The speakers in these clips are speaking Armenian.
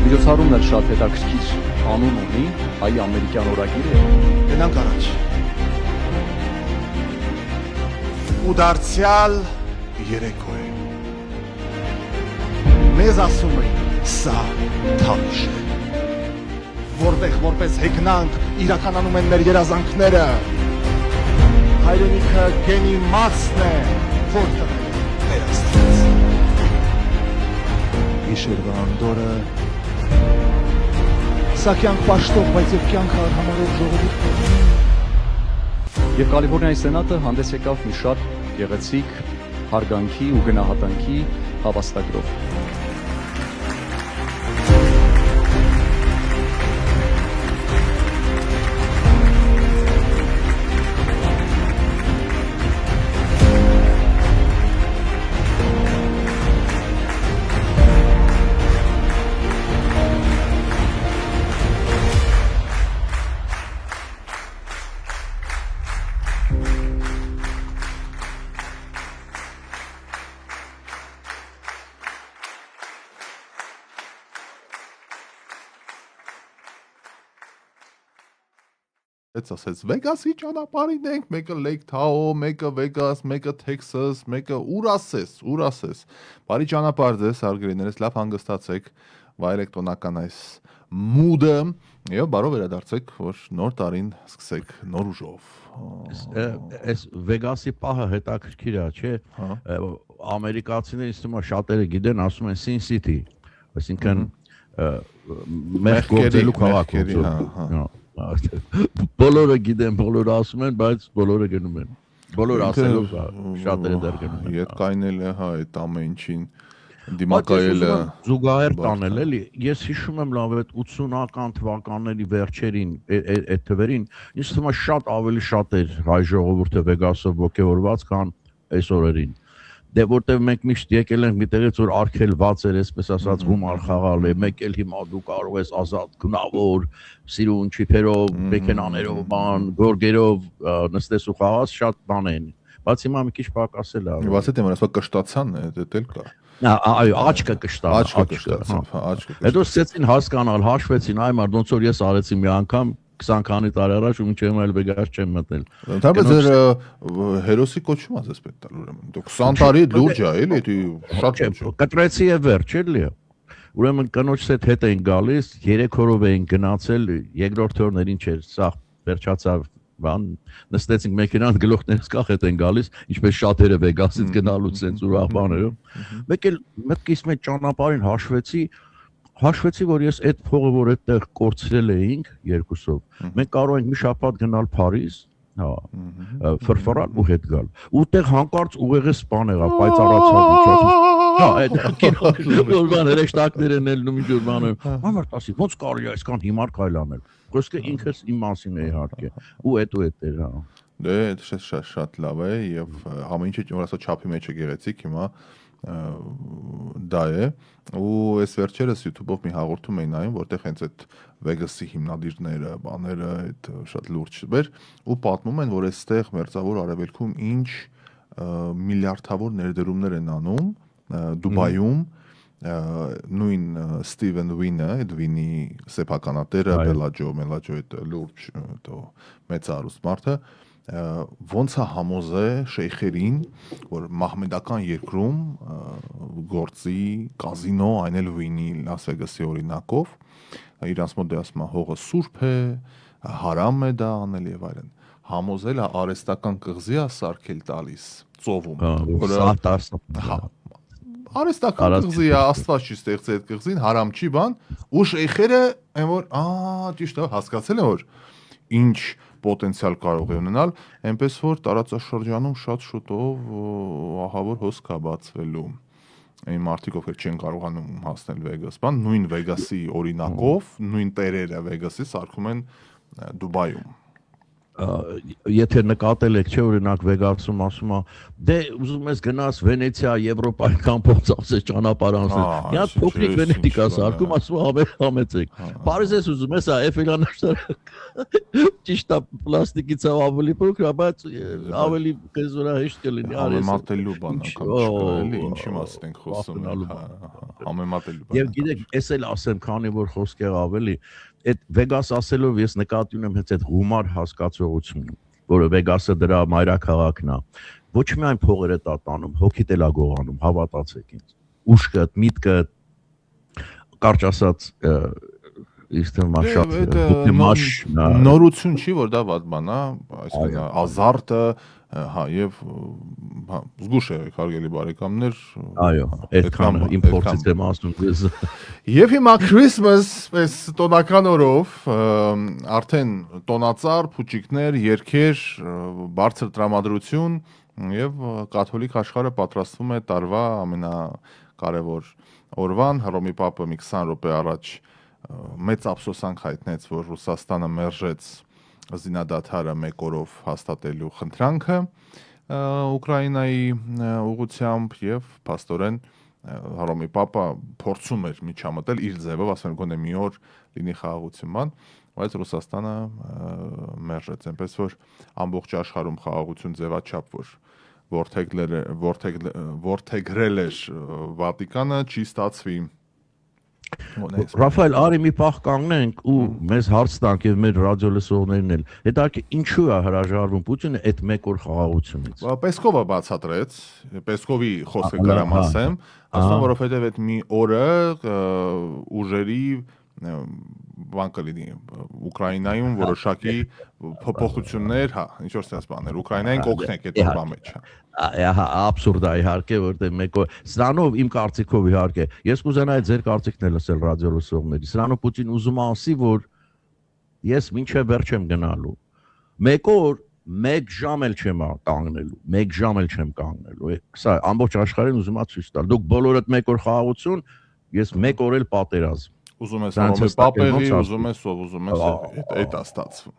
Միջոցառումն էլ շատ հետաքրքիր անուն ունի, հայ ամերիկյան օրագիրը։ Գնանք առաջ։ Ու դարձյալ երեկո է։ Մեզ ասում էին, սա թավիշ է։ Որտեղ որպես հեգնանք իրականանում են մեր երազանքները։ Հայրենիքը գենի մածն է, որ տվել է մեր Աստված։ Գիշերվա անդորը սա կյանք պաշտող, բայց և կյանքը արհամարող ժողովուրդ։ Եվ Կալիֆոռնիայի սենատը հանդես եկավ մի շատ գեղեցիկ հարգանքի ու գնահատանքի հավաստագրով։ It's ասեց Վեգասի ճանապարհին ենք, մեկը Lake Tahoe, մեկը Vegas, մեկը Texas, մեկը ուր ասես։ Բարի ճանապարհ ձեզ, հարգելիներս, լավ հանգստացեք, վայելեք տոնական այս մուդը եւ բարով վերադարձեք, որ նոր տարին սկսեք նոր ուժով։ Այս Vegas-ի պահը հետաքրքիր է, չէ՞։ Ամերիկացիներից թվում է շատերը գիտեն, ասում են Sin City, այսինքն մեր գործելու քաղաք։ Բոլորը գիտեն, բոլորը ասում են, բայց բոլորը գնում են։ Բոլորը ասելով շատերը դեռ գնում են։ Ետ կայնել է, հա, այդ ամեն ինչին դիմակայելը զուգահեռ տանել էլի։ Ես հիշում եմ լավ այդ 80-ական թվականների վերջերին, այդ թվերին, ինձ թվում է շատ ավելի շատ էր հայ ժողովուրդը Վեգասով ոգևորված, քան այս օրերին։ Դե որտեվ մենք միշտ եկել ենք միտեղից որ արգելված էր, այսպես ասած գումար խաղալ է, մեկ էլ հիմա դու կարող ես ազատ գնավոր, սիրուն չիփերով, մեքենաներով, բան, գորգերով նստես ու խաղաս, շատ բան են։ Բայց հիմա մի քիչ պակասել է։ Բացի դեմ ասա կշտացան, դա էլ կա։ Այո, աչքը կշտացավ, աչքը։ Հետո սկսեցին հասկանալ, հաշվեցին, այ մարդ ոնց որ ես արեցի մի անգամ 20 քանի տարի առաջ ու մինչև այլ Vegas չեմ մտել։ Ընդհանրապես ձեր հերոսի կոչում ասես պետք տալ ուրեմն։ Դու 20 տարի լուրջ է, էլի, դու շատ լուրջ։ Կտրեցի է վերջ, էլի։ Ուրեմն կնոջս հետ էին գալիս, 3 օրով էին գնացել, երկրորդ օրներին չէր, սա վերջացավ, բան, նստեցինք մեքենան, գլուխներս կախ հետ են գալիս, ինչպես շատերը Vegas-ից գնալուց sense ուրախ բաներով։ Մեկ էլ մտքիս մեջ ճանապարհին հաշվեցի, որ ես այդ փողը, որ այդտեղ կորցրել էինք երկուսով, մենք կարող ենք մի շաբաթ գնալ Փարիզ, հա, ֆրֆռալ ու հետ գալ։ Ուտեղ հանկարծ ուղեղը սպան եղավ, պայծառացավ։ Հա, այդ բան հրեշտակներն էլ ու միջուր բանը։ Մարդ ասի, ոնց կարելի է այսքան հիմար քայլանել։ Խոսքը ինքս իմ մասին է իհարկե։ Ու այդ էր, հա։ Դե շատ լավ է եւ ամեն ինչը որ ասա չափի մեջ է գեղեցիկ հիմա դա է ու այս վերջերս YouTube-ով մի հաղորդում էին նայում, որտեղ հենց այդ Vegas-ի հիմնադիրները, բաները այդ շատ լուրջ էր ու պատմում են, որ այստեղ մերձավոր արևելքում ինչ միլիարդավոր ներդրումներ են անում Դուբայում նույն Steven Wynn-ը, այդ Wynn-ի սեփականատերը, Bellagio այդ լուրջ մեծ արուստ մարդը ոնց է համոզե շեյխերին, որ մահմեդական երկրում գործի կազինո, այն էլ Wynn-ի Las Vegas-ի օրինակով, իրանց մոտ ասում է հողը սուրբ է, հարամ է դա անել եւ այլն։ Համոզել է արեստական կղզի է սարքել տալիս ծովում, որը արեստական կղզի է, Աստված չի ստեղծել այդ կղզին, հարամ չի բան, ու շեյխերը այն որ, ճիշտ է, հասկացել են որ ինչ պոտենցիալ կարող է ունենալ, այնպես որ տարածաշրջանում շատ շուտով ահավոր հոսք է բացվելու։ Այն մարդիկ ովքեր չեն կարողանում հասնել Vegas, բան նույն Vegas-ի օրինակով, նույն տերերը Vegas-ի սարքում են Դուբայում։ եթե նկատել եք, չէ, օրինակ Վեգասում ասում է, դե ուզում ես գնաս Վենեցիա, Եվրոպայական փորձ ասես ճանապարհ անցնել։ Իհաց փոքրիկ Վենետիկա սարքում ասում է համեցեք։ Փարիզես ուզում ես Էֆելանաշտարը ճիշտ է պլաստիկից ավելի փոքր, բայց ավելի քեզ վրա հեշտ կլինի արես։ Համեմատելու բան անգամ չկա, էլի, ինչի մասին ենք խոսում։ Համեմատելու բան։ Եվ գիտեք, ես էլ ասեմ, քանի որ խոսք եղավ էլի, այդ Վեգաս ասելով ես նկատի ունեմ հենց այդ հումար հասկացողությունը, որը Վեգասը դրա մայրաքաղաքն է։ Ոչ միայն փողերը տա տանում, հոգիդ էլ է գողանում, հավատացեք ինձ։ Ուշքդ, միտքդ, կարճ ասած, իստեմա շատ նորություն չի, որ դա վատ բան է, այսինքն ազարտը, հա, եւ զգուշ եղեք հարգելի բարեկամներ։ Այո, այդքան իմ փորձից եմ ասում ես։ Եվ հիմա Christmas, այս տոնական օրով, արդեն տոնածառ, փուչիկներ, երգեր, բարձր տրամադրություն եւ կաթոլիկ աշխարհը պատրաստվում է տարվա ամենակարևոր օրվան։ Հռոմի Պապը մի 20 րոպե առաջ մեծ ափսոսանք հայտնեց, որ Ռուսաստանը մերժեց զինադադարը 1 օրով հաստատելու խնդրանքը Ուկրաինայի ուղղությամբ եւ փաստորեն Հռոմի Պապը փորձում էր միջամտել իր ձևով, ասենք գոնե մի օր լինի խաղաղություն, բայց Ռուսաստանը մերժեց, այնպես որ ամբողջ աշխարհում խաղաղություն ձևաչափ որդեգրել էր Վատիկանը, չի ստացվի։ Ռաֆայել, արի մի պահ կանգնենք ու մեզ հարց տանք եւ մեր ռադիո լսողներն էլ։ Հետո ինչու է հրաժարվում Պուտինը այդ 1 օր խաղաղությունից։ Պեսկովը բացատրեց, Պեսկովի խոսքը գրամ ասեմ, ասում որովհետեւ այդ մի օրը ուժերի բան կլինի Ուկրաինայում որոշակի փոփոխություններ, հա, ինչ որ sense բաներ, Ուկրաինային կօգնեք այդ օրվա մեջ։ Ահա, աբսուրդ է իհարկե, որտեղ մեկ օր սրանով իմ կարծիքով իհարկե, ես կուզենայի ձեր կարծիքն էլ լսել ռադիո լսողների։ Սրանով Պուտին ուզում է ասի, որ ես մինչև վերջ եմ գնալու։ 1 օր 1 ժամ էլ չեմ կանգնելու, 1 ժամ էլ չեմ կանգնելու։ Սա ամբողջ աշխարհին ուզում է ցույց տալ։ Դուք բոլորդ 1 օր խաղաղություն, ես 1 օր էլ պատերազմ։ Ուզում ես Հռոմի Պապերի, ուզում ես ով ուզում ես, այդ է ստացվում։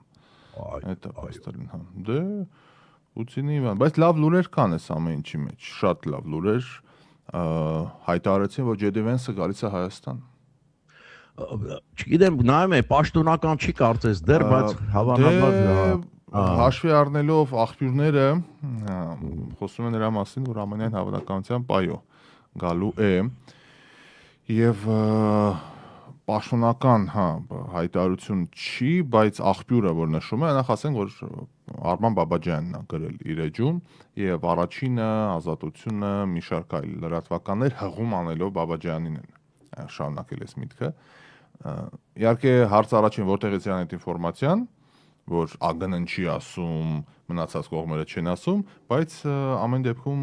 Այդ է փաստորեն, հա։ Դե Պուտինի, բայց լավ լուրեր կան այս ամեն ինչի մեջ, շատ լավ լուրեր, հայտարարեցին, որ Ջեդի Վենսը գալիս է Հայաստան։ Չգիտեմ, նայում եմ, պաշտոնական չի կարծես դեռ, բայց հավանաբար հաշվի առնելով աղբյուրները, խոսում են նրա մասին, որ ամենայն հավանականությամբ այո գալու է եւ պաշտոնական, հա, հայտարարություն չի, բայց աղբյուրը որ նշում է, նախ ասենք որ Արման Բաբաջյանն է գրել իր էջում եւ առաջինը ազատությունը մի շարք այլ լրատվականներ հղում անելով Բաբաջյանին են շարունակել այս միտքը։ Իհարկե հարց առաջին որտեղից է այդ ինֆորմացիան, որ ԱԳՆ-ն չի ասում, մնացած կողմերը չեն ասում, բայց ամեն դեպքում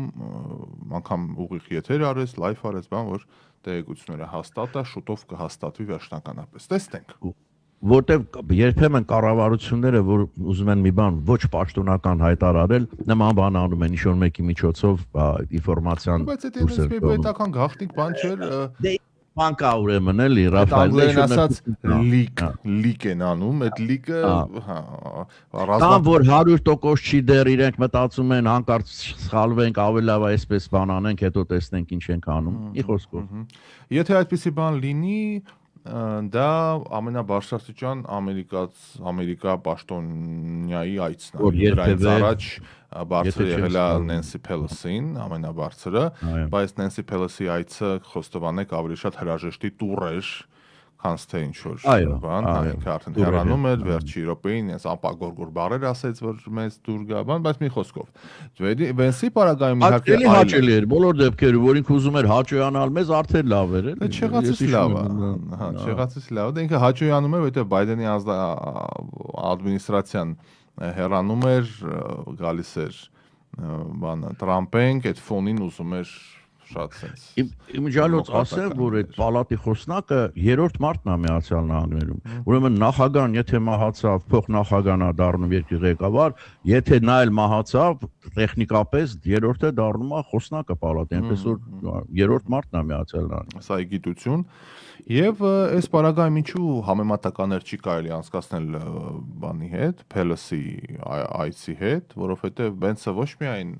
անգամ ուղիղ եթեր արես, լայվ արես, բան որ տեղեկությունները հաստատ է, շուտով կհաստատվի վերջնականապես։ Տեսնենք։ Որտեւ երբեմն կառավարությունները, որ ուզում են մի բան ոչ պաշտոնական հայտարարել, նման բան անում են ինչ-որ մեկի միջոցով ինֆորմացիան։ Բայց դա դեռ մի պետական գաղտնիք բան չէր։ Բան կա ուրեմն էլի Ռաֆայել ասած լիկ են անում, այդ լիկը հա Կամ որ 100% չի դեռ իրենք մտածում են հանկարծ սխալվենք, ավելի լավ է այսպես բան անենք, հետո տեսնենք ինչ ենք անում։ Մի խոսքով։ Եթե այդպիսի բան լինի, դա ամենաբարձրաստիճան Ամերիկա պաշտոնյայի այցն է։ Դրանից առաջ բարձր եղել է Նենսի Փելոսին, ամենաբարձրը, բայց Նենսի Փելոսի այցը խոստովանեք ավելի շատ հրաժեշտի տուր էր, քան թե ինչ որ բան, ինքը արդեն հեռանում էր վերջի րոպեին, այս ապագորգոր բառեր ասեց, որ մեզ դուր գա բան, բայց մի խոսքով։ Վենսի պարագայում իհարկե այլ հաճելի էր բոլոր դեպքերում, որ ինքը ուզում էր հաճոյանալ մեզ, արդեն լավ էր, էլի։ Չեղածից լավ է, հա, չեղածից լավ է, ինքը հաճոյանում էր, որովհետև Բայդենի ադմինիստրացիան հեռանում էր, գալիս էր բանը Տրամպենք, այդ ֆոնին ուզում էր շատ sense։ Իմիջիալոց ասեմ, որ այդ պալատի խոսնակը 3-րդ մարտն է Միացյալ Նահանգներում։ Ուրեմն նախագահան եթե մահացավ, փոխնախագահանա դառնում երկրի ղեկավար, եթե նա էլ մահացավ, տեխնիկապես 3-րդը դառնում է խոսնակը պալատի, այնպես որ 3-րդ մարտն է Միացյալ Նահանգներում։ Սա է գիտություն։ Եվ այս պարագայում ինչու համեմատականներ չի կարելի անցկացնել բանի հետ, Pelosi այցի հետ, որովհետև Բենսը ոչ միայն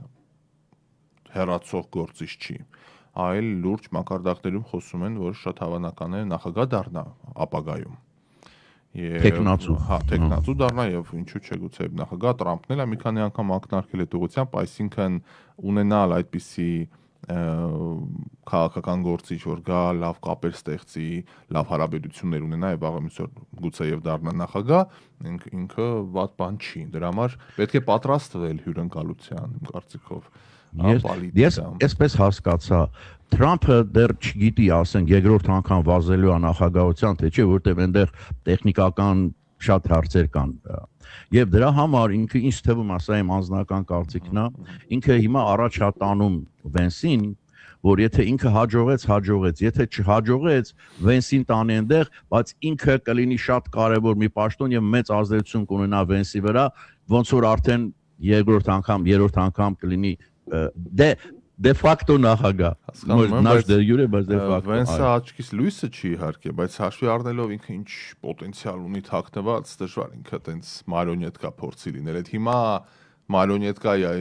հեռացող գործիչ չի, այլ լուրջ մակարդակներում խոսում են, որ շատ հավանական է նախագահ դառնա ապագայում։ Տեխնացու։ Հա, տեխնացու դառնա եւ ինչու՞ չէ գուցե նախագահ Տրամփն էլ մի քանի անգամ ակնարկել այդ ուղղությամբ, այսինքն ունենալ այդպիսի քաղաքական գործիչ, որ գա լավ կապեր ստեղծի, լավ հարաբերություններ ունենա եւ աղամիսոր գուցե եւ դառնա նախագահ, ինքը վատ բան չի։ Դրա համար պետք է պատրաստվել հյուրընկալության, իմ կարծիքով։ Ես այսպես հասկացա, Թրամփը դեռ չգիտի, ասենք, երկրորդ անգամ վազելու է նախագահության, թե չէ, որտեղ այնտեղ տեխնիկական շատ հարցեր կան։ Եվ դրա համար ինքը ինձ թվում է, սա իմ անձնական կարծիքն է, ինքը հիմա առաջ է տանում Վենսին, որ եթե ինքը հաջողեց, եթե չհաջողեց, Վենսին տանի այնտեղ, բայց ինքը կլինի շատ կարևոր մի պաշտոն եւ մեծ ազդեցություն կունենա Վենսի վրա, ոնց որ արդեն երրորդ անգամ կլինի de facto նախագահ։ Նաշ դե յուրե, բայց de facto։ Վենսը աչքից լույսը չի իհարկե, բայց հաշվի առնելով ինքը ինչ պոտենցիալ ունի թաքնված, դժվար ինքը տենց մարիոնետկա փորձի լինել։ Այդ հիմա մարիոնետկա է,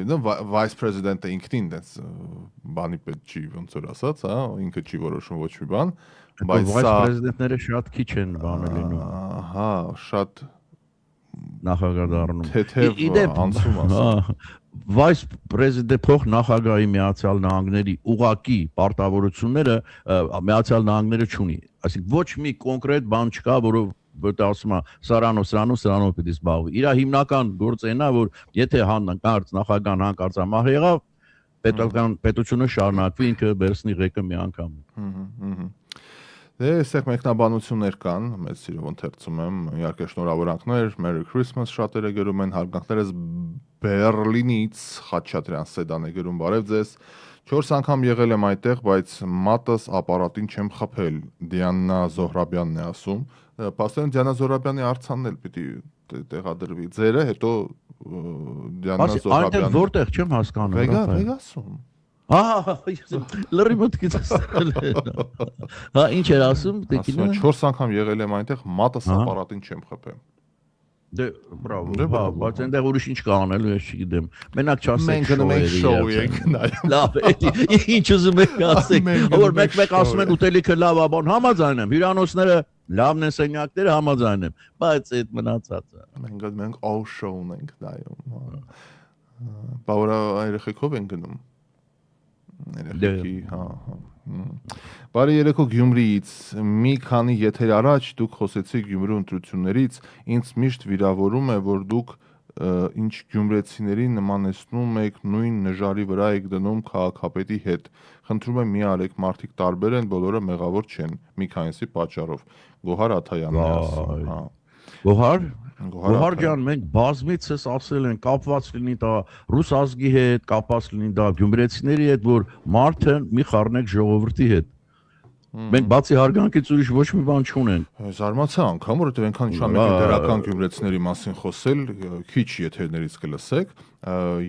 vice president-ը ինքնին տենց բանի պետք չի, ոնց որ ասած, հա, ինքը չի որոշում ոչ մի բան, բայց vice president-ները շատ քիչ են բանը լինում։ Հա, շատ նախագահ դառնում։ Թեթև անցում ասա։ Vice president փոխ նախագահի Միացյալ Նահանգների ուղակի պարտավորությունները Միացյալ Նահանգները չունի։ Այսինքն ոչ մի կոնկրետ բան չկա, որով ասում է սրանով պիտի զբաղվի։ Իր հիմնական գործը այն է, որ եթե հանկարծ նախագահան հանկարծ մահ եղավ, պետությունը շարունակվի, ինքը վերցնի ղեկը մի անգամ։ Դե այստեղ մեկնաբանություններ կան, մեծ սիրով ընթերցում եմ, իհարկե շնորհավորանքներ, Merry Christmas շատերը գրում են, հարգանքներս Բերլինից Խաչատրյան Սեդան է գրում, բարև ձեզ։ 4 անգամ եղել եմ այդտեղ, բայց մատս ապարատին չեմ խփել, Դիանա Զոհրաբյանն է ասում։ Պաստորեն Դիանա Զոհրաբյանի արձանն էլ պիտի տեղադրվի։ Ձերը հետո Դիանա Զոհրաբյանը։ Այնտեղ որտեղ չեմ հասկանում։ Վեգասում։ Լրի մտքից հա ինչ էր ասում տեկինը 4 անգամ եղել եմ այնտեղ մատս ապարատին չեմ խփել դե բրավո հա բայց այնտեղ ուրիշ ինչ կա անելու ես չգիտեմ մենակ չասեք մենք գնում ենք շոու ենք նայում լավ ինչ ուզում եք ասեք որ մեկ ասում են ուտելիքը լավ է բան համաձայն եմ հյուրանոցները լավն են սենյակները համաձայն եմ բայց այդ մնացածը մենք all show-ն ենք նայում բավարար երեխեքով են գնում Երեխեքի, հա։ Բարի երեկո Գյումրիից, մի քանի եթեր առաջ դուք խոսեցիք Գյումրու ընտրություններից, ինձ միշտ վիրավորում է, որ դուք ինչ գյումրեցիների նմանեցնում եք նույն նժարի վրա եք դնում քաղաքապետի հետ։ Խնդրում եմ մի արեք, մարդիկ տարբեր են, բոլորը մեղավոր չեն, մի քանիսի պատճառով։ Գոհար Աթայանն է ասում, հա։ Գոհար ջան, մենք բազմիցս ասել են կապված լինի դա ռուս ազգի հետ, կապված լինի դա գյումրեցիների հետ, որ մարդը մի խառնեք ժողովրդի հետ։ Մենք բացի հարգանքից ուրիշ ոչ մի բան չունենք։ Զարմացա անգամ, որովհետև այնքան շատ մեկ դերական գյումրեցիների մասին խոսել, քիչ եթերներից կլսեք,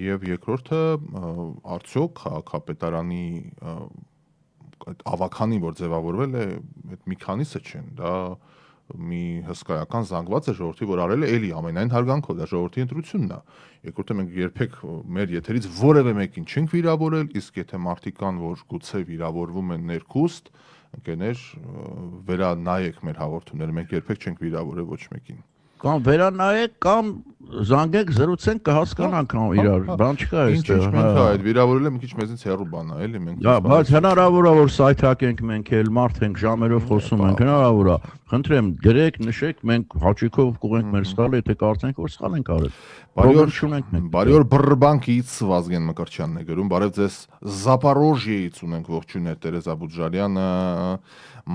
եւ երկրորդը արդյոք քաղաքապետարանի այդ ավականին, որ ձևավորվել է, այդ մի քանիսը չեն, դա մի հսկայական զանգված է ժողովրդի, որ արել է էլի ամենայն հարգանքով, դա ժողովրդի ընտրությունն է։ Երկրորդը մենք երբեք մեր եթերից որևէ մեկին չենք վիրավորել, իսկ եթե մարդիկ կան, որ գուցե վիրավորվում են ներքուստ, ընկերներ, վերանայեք մեր հաղորդումները, մենք երբեք չենք վիրավորել ոչ մեկին։ Կամ վերանայեք, կամ զանգեք, զրուցենք, կհասկանանք իրար, բան չկա այստեղ։ Ինչ մենք այդ վիրավորելը մի քիչ մեզից հեռու բան է, էլի մենք։ Դա, բայց հնարավոր է որ սայթակենք մենք էլ մարդ ենք, ժամերով խոսում ենք, հնարավոր է։ Խնդրեմ, գրեք, նշեք, մենք հաճույքով կուղենք մեր սխալը, եթե կարծենք, որ սխալ ենք արել։ Բարի օր Բրբանկից Վազգեն Մկրտչյանն է գրում, բարև ձեզ Զապարոժիեից ունենք ողջույններ Տերեզա Բուջարյանը,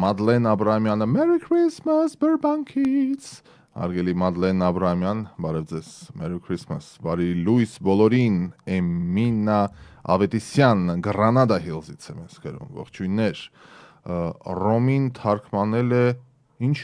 Մադլեն Աբրամյանը, Merry Christmas Բրբանկից Հարգելի Մադլեն Աբրահամյան, բարև ձեզ, Merry Christmas, բարի լույս բոլորին, Էմինա Ավետիսյան, Գրանադա Հիլզից եմ ես գրում, ողջույններ, Ռոմին թարգմանել է, ինչ?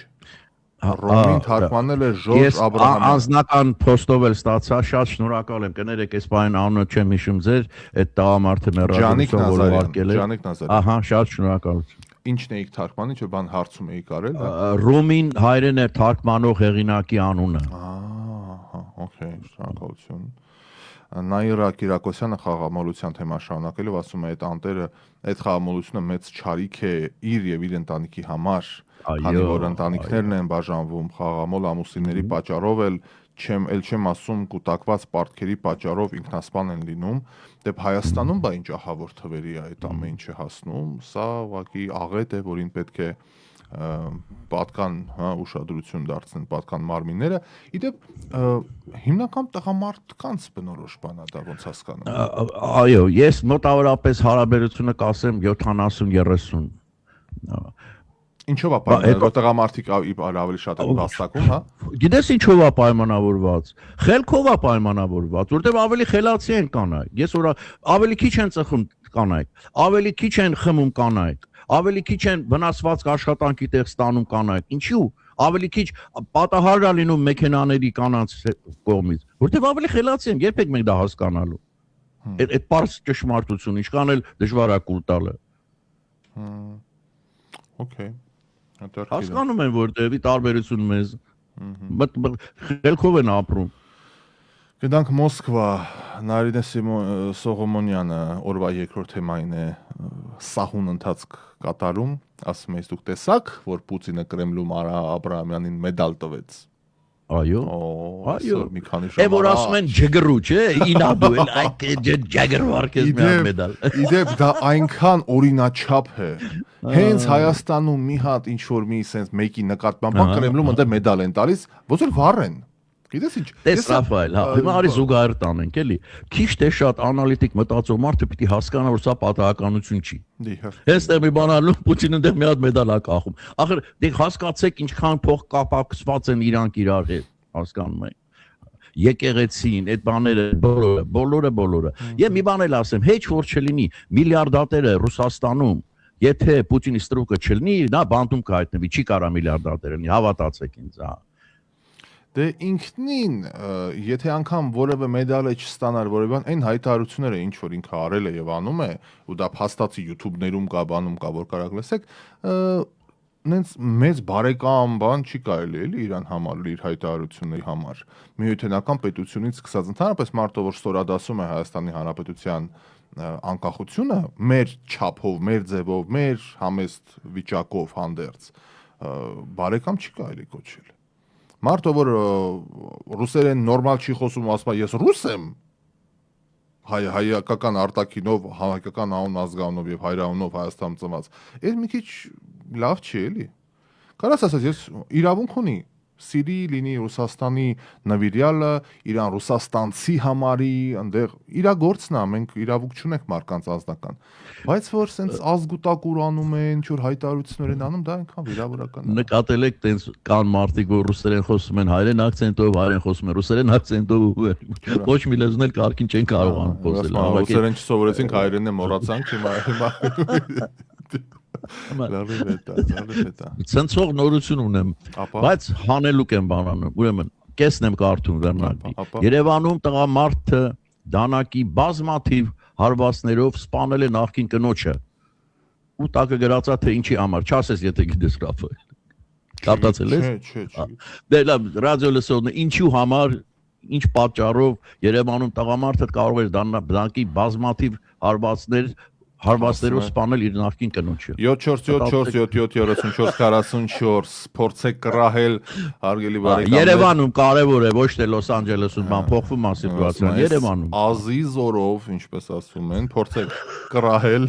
Ռոմին թարգմանել է Ժորժ Աբրահամյան։ Անձնական post-ով էլ ստացա, շատ շնորհակալ եմ, կներեք, այս բանը անունը չեմ հիշում ձեր, այդ տղամարդը մեր ռադիոսով ուղարկել է։ Ջանիկ Նազարյան։ Ահա, շատ շնորհակալություն։ Ինչն էիք թարգմանի, ինչ բան հարցում էիք արել, հա։ Ռոմին հայերեն է թարգմանող հեղինակի անունը։ Ահա, օքեյ, շնորհակալություն։ Նաիրա Կիրակոսյանը խաղամոլության թեման շարունակելով ասում է, այդ անտերը, այդ խաղամոլությունը մեծ չարիք է իր եւ իր ընտանիքի համար, քանի որ ընտանիքներն են բաժանվում, խաղամոլ ամուսինների պատճառով էլ չեմ ասում կուտակված պարտքերի պատճառով ինքնասպան են լինում, դեպ Հայաստանում բա ինչ ահավոր թվերի է այդ ամեն ինչը հասնում, սա ուղղակի աղետ է, որին պետք է պատկան, հա, ուշադրություն դարձնեն պատկան մարմինները, իդեպ հիմնական տղամարդկանց բնորոշ բան է դա ոնց հասկանում։ Այո, ես մոտավորապես հարաբերությունը կասեմ 70-30։ Ինչով է պայմանավորված, որ տղամարդիկ ավելի շատ են վաստակում, հա։ Գիտես ինչով է պայմանավորված։ Խելքով է պայմանավորված, որտեղ ավելի խելացի են կանայք։ Ես որ ավելի քիչ են ծխում կանայք, ավելի քիչ են խմում կանայք, ավելի քիչ են վնասված աշխատանքի տեղ ստանում կանայք։ Ինչու՞։ Ավելի քիչ պատահար է լինում մեքենաների կանանց կողմից, որտեղ ավելի խելացի են, երբեք մենք դա հասկանալու։ Այդ պարզ ճշմարտություն, ինչքան էլ դժվար է կուլ տալը։ Okay. Հասկանում են, որ դեպի տարբերություն մեզ։ Խելքով են ապրում։ Գնանք Մոսկվա, Նարինե Սողոմոնյանը օրվա երկրորդ թեմային է սահուն ընթացք կատարում, ասում է, դուք տեսաք, որ Պուտինը Կրեմլում Աբրահամյանին մեդալ տվեց։ Այո։ Այո։ Մի քանի ժամ։ Որ ասում են ջգրու, չէ՞, ինադու էլ այդ ջգր վարկես մի մեդալ։ Իդեպ դա այնքան օրինաչափ է։ Հենց Հայաստանում մի հատ ինչ որ մի sense մեկի նկատմամբ Կրեմլում ընդ մեդալ են տալիս, ոնց որ վառեն։ Գիտես ինչ։ Տես Ռաֆայել, հա, հիմա արի զուգահեռ տանենք, էլի։ Քիչ թե շատ անալիտիկ մտածող մարդը պիտի հասկանա, որ սա պատահականություն չի։ Հենց դե մի բանալու Պուտինը դեռ մի հատ մեդալ է կախում։ Ախր դե հասկացեք ինչքան փող կապակցված են իրանք իրար հետ, հասկանում եք։ Եկեղեցին, այդ բաները բոլորը։ Եվ մի բան էլ ասեմ, հեչ որ չլինի միլիարդատերը Ռուսաստանում, եթե Պուտինի ստրուկը չլինի, նա բանտում կհայտնվի, չի կարա միլիարդատերը լինի, հավատացեք ինձ, հա։ Դե ինքնին, եթե անգամ որևէ մեդալ է չստանար, որևէ այն հայտարարությունները ինչ որ ինքը արել է եւ անում է, ու դա փաստացի YouTube-ներում կա, բանում կա, որ կարաք լսեք, նենց մեծ բարեկամ բան չի կարելի էլի իրան համար, իր հայտարարությունների համար։ Միութենական պետությունից սկսած ընդհանրապես մարդը որ ստորադասում է Հայաստանի Հանրապետության անկախությունը մեր չափով, մեր ձևով, մեր համեստ վիճակով հանդերձ բարեկամ չի կարելի կոչել։ Մարդը որ ռուսերեն նորմալ չի խոսում, ասում է ես ռուս եմ, հայկական արտաքինով, հայկական անուն ազգանով եւ հայրանունով Հայաստանում ծնված, այդ մի քիչ լավ չի էլի։ Կարաս ասած ես իրավունք ունի Սիրի լինի Ռուսաստանի նվիրյալը, իրան ռուսաստանցի համարի, այնտեղ իր գործն է, մենք իրավունք չունենք մարդկանց անձնական։ Բայց որ սենց ազգուտակուր անում են, ինչ որ հայտարարություններ են անում, դա այնքան վիրավորական է։ Նկատել եք տենց կան մարդիկ, որ ռուսերեն խոսում են հայերեն ակցենտով, հայերեն խոսում են ռուսերեն ակցենտով, ոչ մի լեզուն էլ կարգին չեն կարողանում խոսել։ Ռուսերեն չսովորեցինք, հայերենն է մոռացանք, հիմա Լավ է։ Ցնցող նորություն ունեմ, բայց հանելուկ եմ բանանում։ Ուրեմն, կեսն եմ կարդում վերնակի։ Երևանում տղամարդը դանակի բազմաթիվ հարվածներով սպանել է նախկին կնոջը։ Ու տակը գրած է թե ինչի համար, չասես եթե գիտես Ռաֆայել։ Կարդացել ես։ Չէ։ Դե լավ, ռադիո լսողն ինչու համար, ինչ պատճառով Երևանում տղամարդը կարող է դանակի բազմաթիվ հարվածներով սպանել իր նախկին կնոջը։ 744-777-34-44 փորձեք կռահել հարգելի բարեկամներ։ Երևանում կարևոր է, ոչ թե Լոս Անջելեսում բան փոխվում է սիտուացիան, Երևանում։ Ազիզորով, ինչպես ասում են, փորձեք կռահել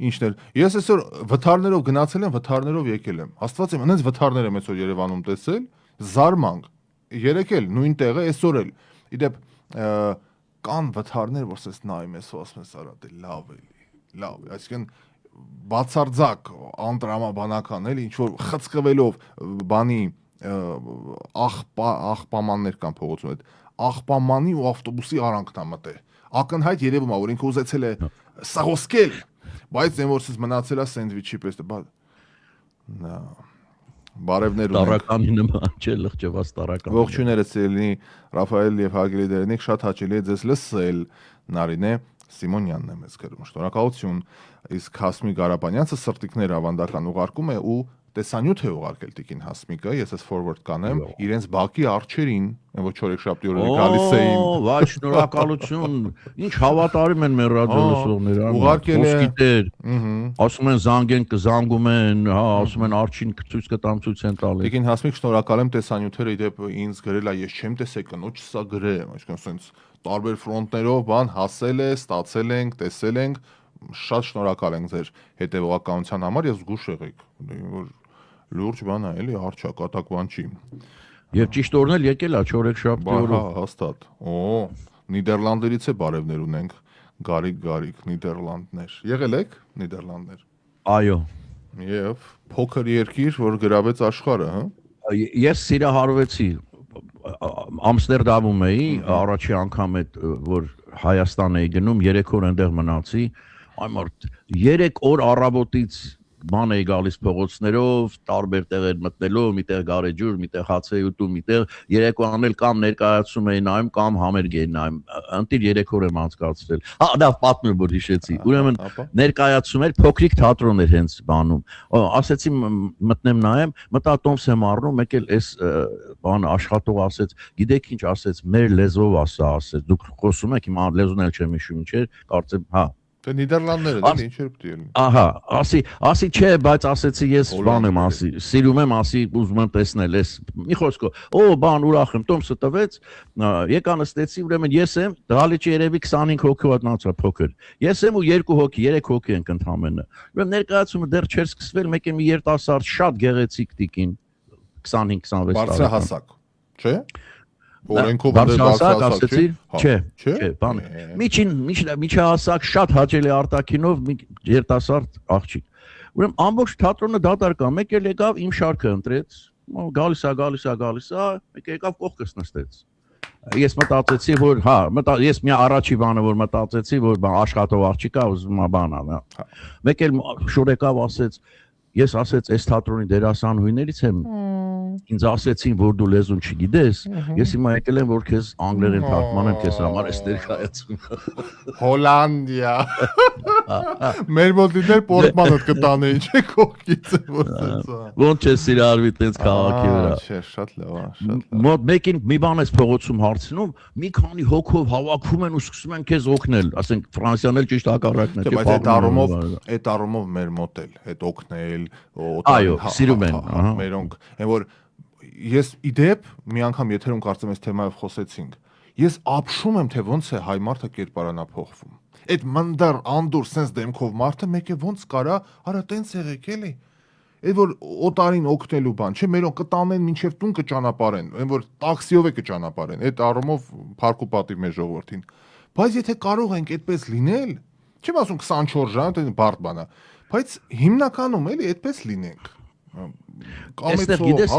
ինչն է։ Ես այսօր վթարներով գնացել եմ, վթարներով եկել եմ։ Աստված իմ, այնց վթարներ եմ այսօր Երևանում տեսել, զարմանք։ Երեկ էլ նույն տեղը, այսօր էլ։ Իդեպ կան վթարներ, որ ասես նայում ես ու ասում ես արա դե լավ էլի։ Լավ, այսինքն բացարձակ անտրամաբանական էլի ինչ որ խցկվելով բանի աղբամաններ կան փողոցում այդ աղբամանի ու ավտոբուսի արանքն է մտել ակնհայտ երևում է որ ինքը ուզեցել է սաղոսկել բայց այն որսից մնացել է սենդվիչի պես նա բարևներ ունենք տարականի նման չէ լղջված տարական ողջույնները սիրելի Ռաֆայել եւ Հարգելի դերնիկ շատ հաճելի է ձեզ լսել Նարինե Սիմոնյանն է մեզ գրում շնորհակալություն իսկ Հասմիկ Ղարաբանյանցը սրտիկներ ավանդական ուղարկում է ու տեսանյութ է ուղարկել Տիկին Հասմիկը, ես ես forward կանեմ իրենց բակի արջերին, ոչ օրեքշաբթի օրերը գալիս էին։ Վայ, շնորհակալություն։ Ինչ հավատարիմ են մեր ռադիո լսողները։ Ուղարկել է։ Ասում են զանգեն կզանգում են, հա, ասում են արջին ցույց կտամ ցույց են տալիս։ Տիկին Հասմիկ, շնորհակալ եմ տեսանյութերը իդեպ ինձ գրել է, ես չեմ տեսել կնոջ սա գրեմ, այսինքն sense տարբեր ֆրոնտներով բան հասել է, ստացել ենք, տեսել ենք, շատ շնորհակալ ենք ձեր հետևողականության համար եւ զգուշ եղեք, որ լուրջ բան է, էլի արչակատակ բան չի։ Եվ ճիշտ օրն էլ եկել է չորեքշաբթի օրը։ Հա, հաստատ։ Նիդերլանդերից է բարևներ ունենք։ Գարիկ Նիդերլանդներ։ Եղել եք Նիդերլանդներ։ Այո։ Եվ փոքր երկիր, որ գրավեց աշխարհը, հա։ Ես սիրահարվեցի Ամստերդամում էի, առաջի անգամ այդ որ Հայաստան էի գնում, 3 օր այնտեղ մնացի։ Այ մարդ 3 օր առավոտից ման էի գալիս փողոցներով, տարբեր տեղեր մտնելով, միտեղ գարեջուր, միտեղ հացե ուտում, միտեղ երեկոյան էլ կամ ներկայացում էի նայում, կամ համերգ էի նայում։ Ընտիր 3 օր եմ անցկացրել։ Հա, դա պատմում որ հիշեցի։ Ուրեմն ներկայացում էր փոքրիկ թատրոն էր հենց բանում։ Ասեցի մտնեմ նայեմ, մտա տոմս եմ առնում, եկել էս բան աշխատող ասեց, գիտեք ինչ ասեց, մեր լեզվով ասեց, դուք խոսում եք, հիմա լեզուն էլ չեմ հիշում ինչ էր, կարծեմ, հա Դե Նիդերլանդները դա ինչ էր պետք է լինի։ Ահա, ասի չէ, բայց ասեցի ես բան եմ ասի, սիրում եմ ասի, ուզում եմ տեսնել, ես մի խոսքով, բան ուրախ եմ, տոմսը տվեց, եկա նստեցի, ուրեմն ես եմ, դալիճի երևի 25 հոգի ոտնացա փոքր։ Ես եմ ու 2 հոգի, 3 հոգի ենք ընդհանրապես։ Ուրեմն ներկայացումը դեռ չէր սկսվել, մեկ է մի երիտասարդ շատ գեղեցիկ տիկին 25-26 Բարձրահասակ, չէ՞։ Բարձրահասակ ասեցի, չէ, բան։ Միջահասակ շատ հաճելի արտաքինով մի երիտասարդ աղջիկ։ Ուրեմն ամբողջ թատրոնը դատարկա, մեկ էլ եկավ իմ շարքը ընտրեց, գալիս է, մեկ եկավ կողքս նստեց։ Ես մտածեցի, որ հա, ես մի առաջի բանը որ մտածեցի, որ աշխատող աղջիկ է, ուզում է բան ա։ Մեկ էլ շուր եկավ ասեց, ես ասեց, այս թատրոնի դերասանուհիներից եմ, ինձ ասեցին, որ դու լեզուն չգիտես, ես հիմա եկել եմ, որ քեզ անգլերեն թարգմանեմ քեզ համար այս ներկայացումը։ Հոլանդիա։ Մեր մոտիներ պորտմանոտ կտանեի, չէ՞ կողքից որ սա։ Ոնց է սիրարվի տենց քաղաքի վրա։ Չէ, շատ լավ է, շատ լավ։ Մոտ մեկին մի բան էս փողոցում հարցնում, մի քանի հոգով հավաքում են ու սկսում են քեզ օգնել, ասենք Ֆրանսիան էլ ճիշտ հակառակն է, չէ՞։ Բայց այդ առումով մեր մոտ էլ, այդ օգնել, այո, սիրում են, ահա։ Մերոնք, այն որ ես իդեպ մի անգամ եթերում կարծեմ այս թեմայով խոսեցինք։ Ես ապշում եմ, թե ոնց է հայ մարդը կերպարանափոխվում։ Այդ մնդար անդուր sense դեմքով մարդը մեկը ոնց կարա, արա տենց եղեք էլի։ Այդ որ օտարին օգնելու բան, չէ, մերոնք կտանեն մինչև տուն կճանապարհեն, այն որ տաքսիով է կճանապարհեն, այդ առումով փառք ու պատիվ մեր ժողովրդին։ Բայց եթե կարող ենք այդպես լինել, չեմ ասում 24 ժամ, դա բարդ բան է, բայց հիմնականում էլի այդպես լինենք։ Այստեղ գիտես,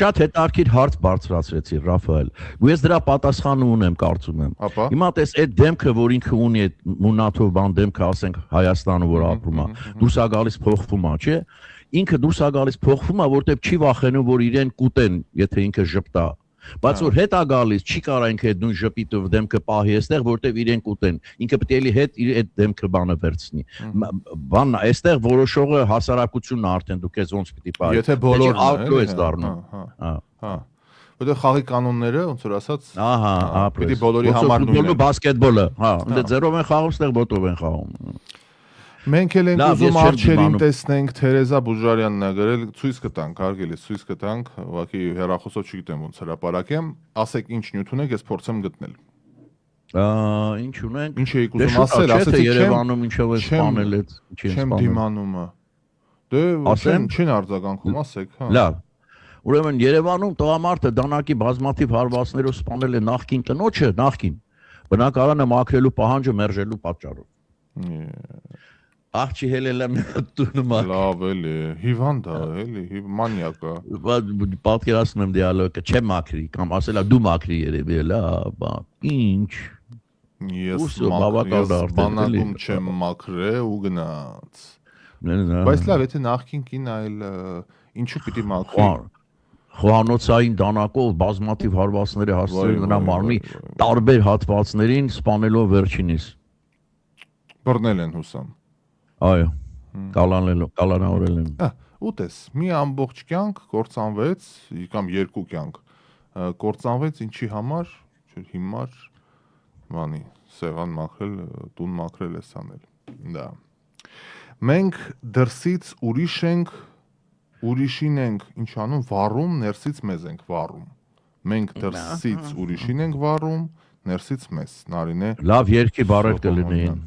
շատ հետաքրքիր հարց բարձրացրեցի Ռաֆայել։ Ու ես դրա պատասխանը ունեմ, կարծում եմ։ Հիմա տես այդ դեմքը, որ ինքը ունի այդ մունաթով բան դեմքը, ասենք Հայաստանը, որ ապրում է, դուրս է գալիս փոխվում է, չէ՞։ Ինքը դուրս է գալիս փոխվում է, որտեղ չի վախենում, որ իրեն կուտեն, եթե ինքը ժպտա։ Բայց որ հետ է գալիս, չի կարա ինքը այդ նույն ժպիտով դեմքը պահի այստեղ, որտեղ իրեն կուտեն։ Ինքը պետք է էլի հետ իր այդ դեմքը բանը վերցնի։ Բանն այստեղ որոշողը հասարակությունն է արդեն, դուք ես ոնց պիտի պահի։ Եթե բոլորն ալկո ես դառնում։ Հա։ Որտեղ խաղի կանոնները, ոնց որ ասած, ահա, պիտի բոլորի համար նույնն է։ Բասկետբոլը, հա, դե 0-ով են խաղում, այստեղ բոտով են խաղում։ Մենք էլ ենք ուզում արջերին տեսնենք, Թերեզա Բուժարյանն է գրել, ցույց կտանք, հարգելի, ցույց կտանք, ուղղակի հեռախոսով չգիտեմ ոնց հրապարակեմ, ասեք ինչ նյութ ունեք, ես փորձեմ գտնել։ Ինչ ունենք։ Ինչ էիք ուզում ասել, ասեցիք Երևանում ինչով է սպանել այդ, ինչի են սպանել։ Չեմ դիմանումը։ Դե չեն արձագանքում, ասեք, հա։ Լավ։ Ուրեմն Երևանում տղամարդը դանակի բազմաթիվ հարվածներով սպանել է նախկին տնոջը, նախկին բնակարանը մաքրելու պահանջը մերժելու պատճառով։ աղջի հելելա մի հատ տունը Լավ էլի, հիվանդ է, էլի, մանյակ է։ պատկերացնում եմ դիալոգը, չեմ մաքրի, կամ ասելա դու մաքրի երևի էլա, ինչ։ Ես բավական արդեն, բանակում էլի։ չեմ մաքրե ու գնաց։ Բայց լավ, եթե նախքին կին այլ ինչու պիտի մաքրի։ Խոհանոցային դանակով բազմաթիվ հարվածներ հասցրել նրա մարմնի տարբեր հատվածներին սպանելով վերջինիս։ Բռնել են հուսամ։ Այո, կալանավորել են։ Ուտես, մի ամբողջ կյանք կործանվեց, կամ երկու կյանք կործանվեց ինչի համար, հիմար բանի, սեղան մաքրել, տուն մաքրել էս անել։ Դա։ Մենք դրսից ուրիշ ենք, ուրիշին ենք ինչ անում, վառում, ներսից մեզ ենք վառում։ Մենք դրսից ուրիշին ենք վառում, ներսից մեզ։ Նարինե։ Լավ երկի բարեր կլինեին։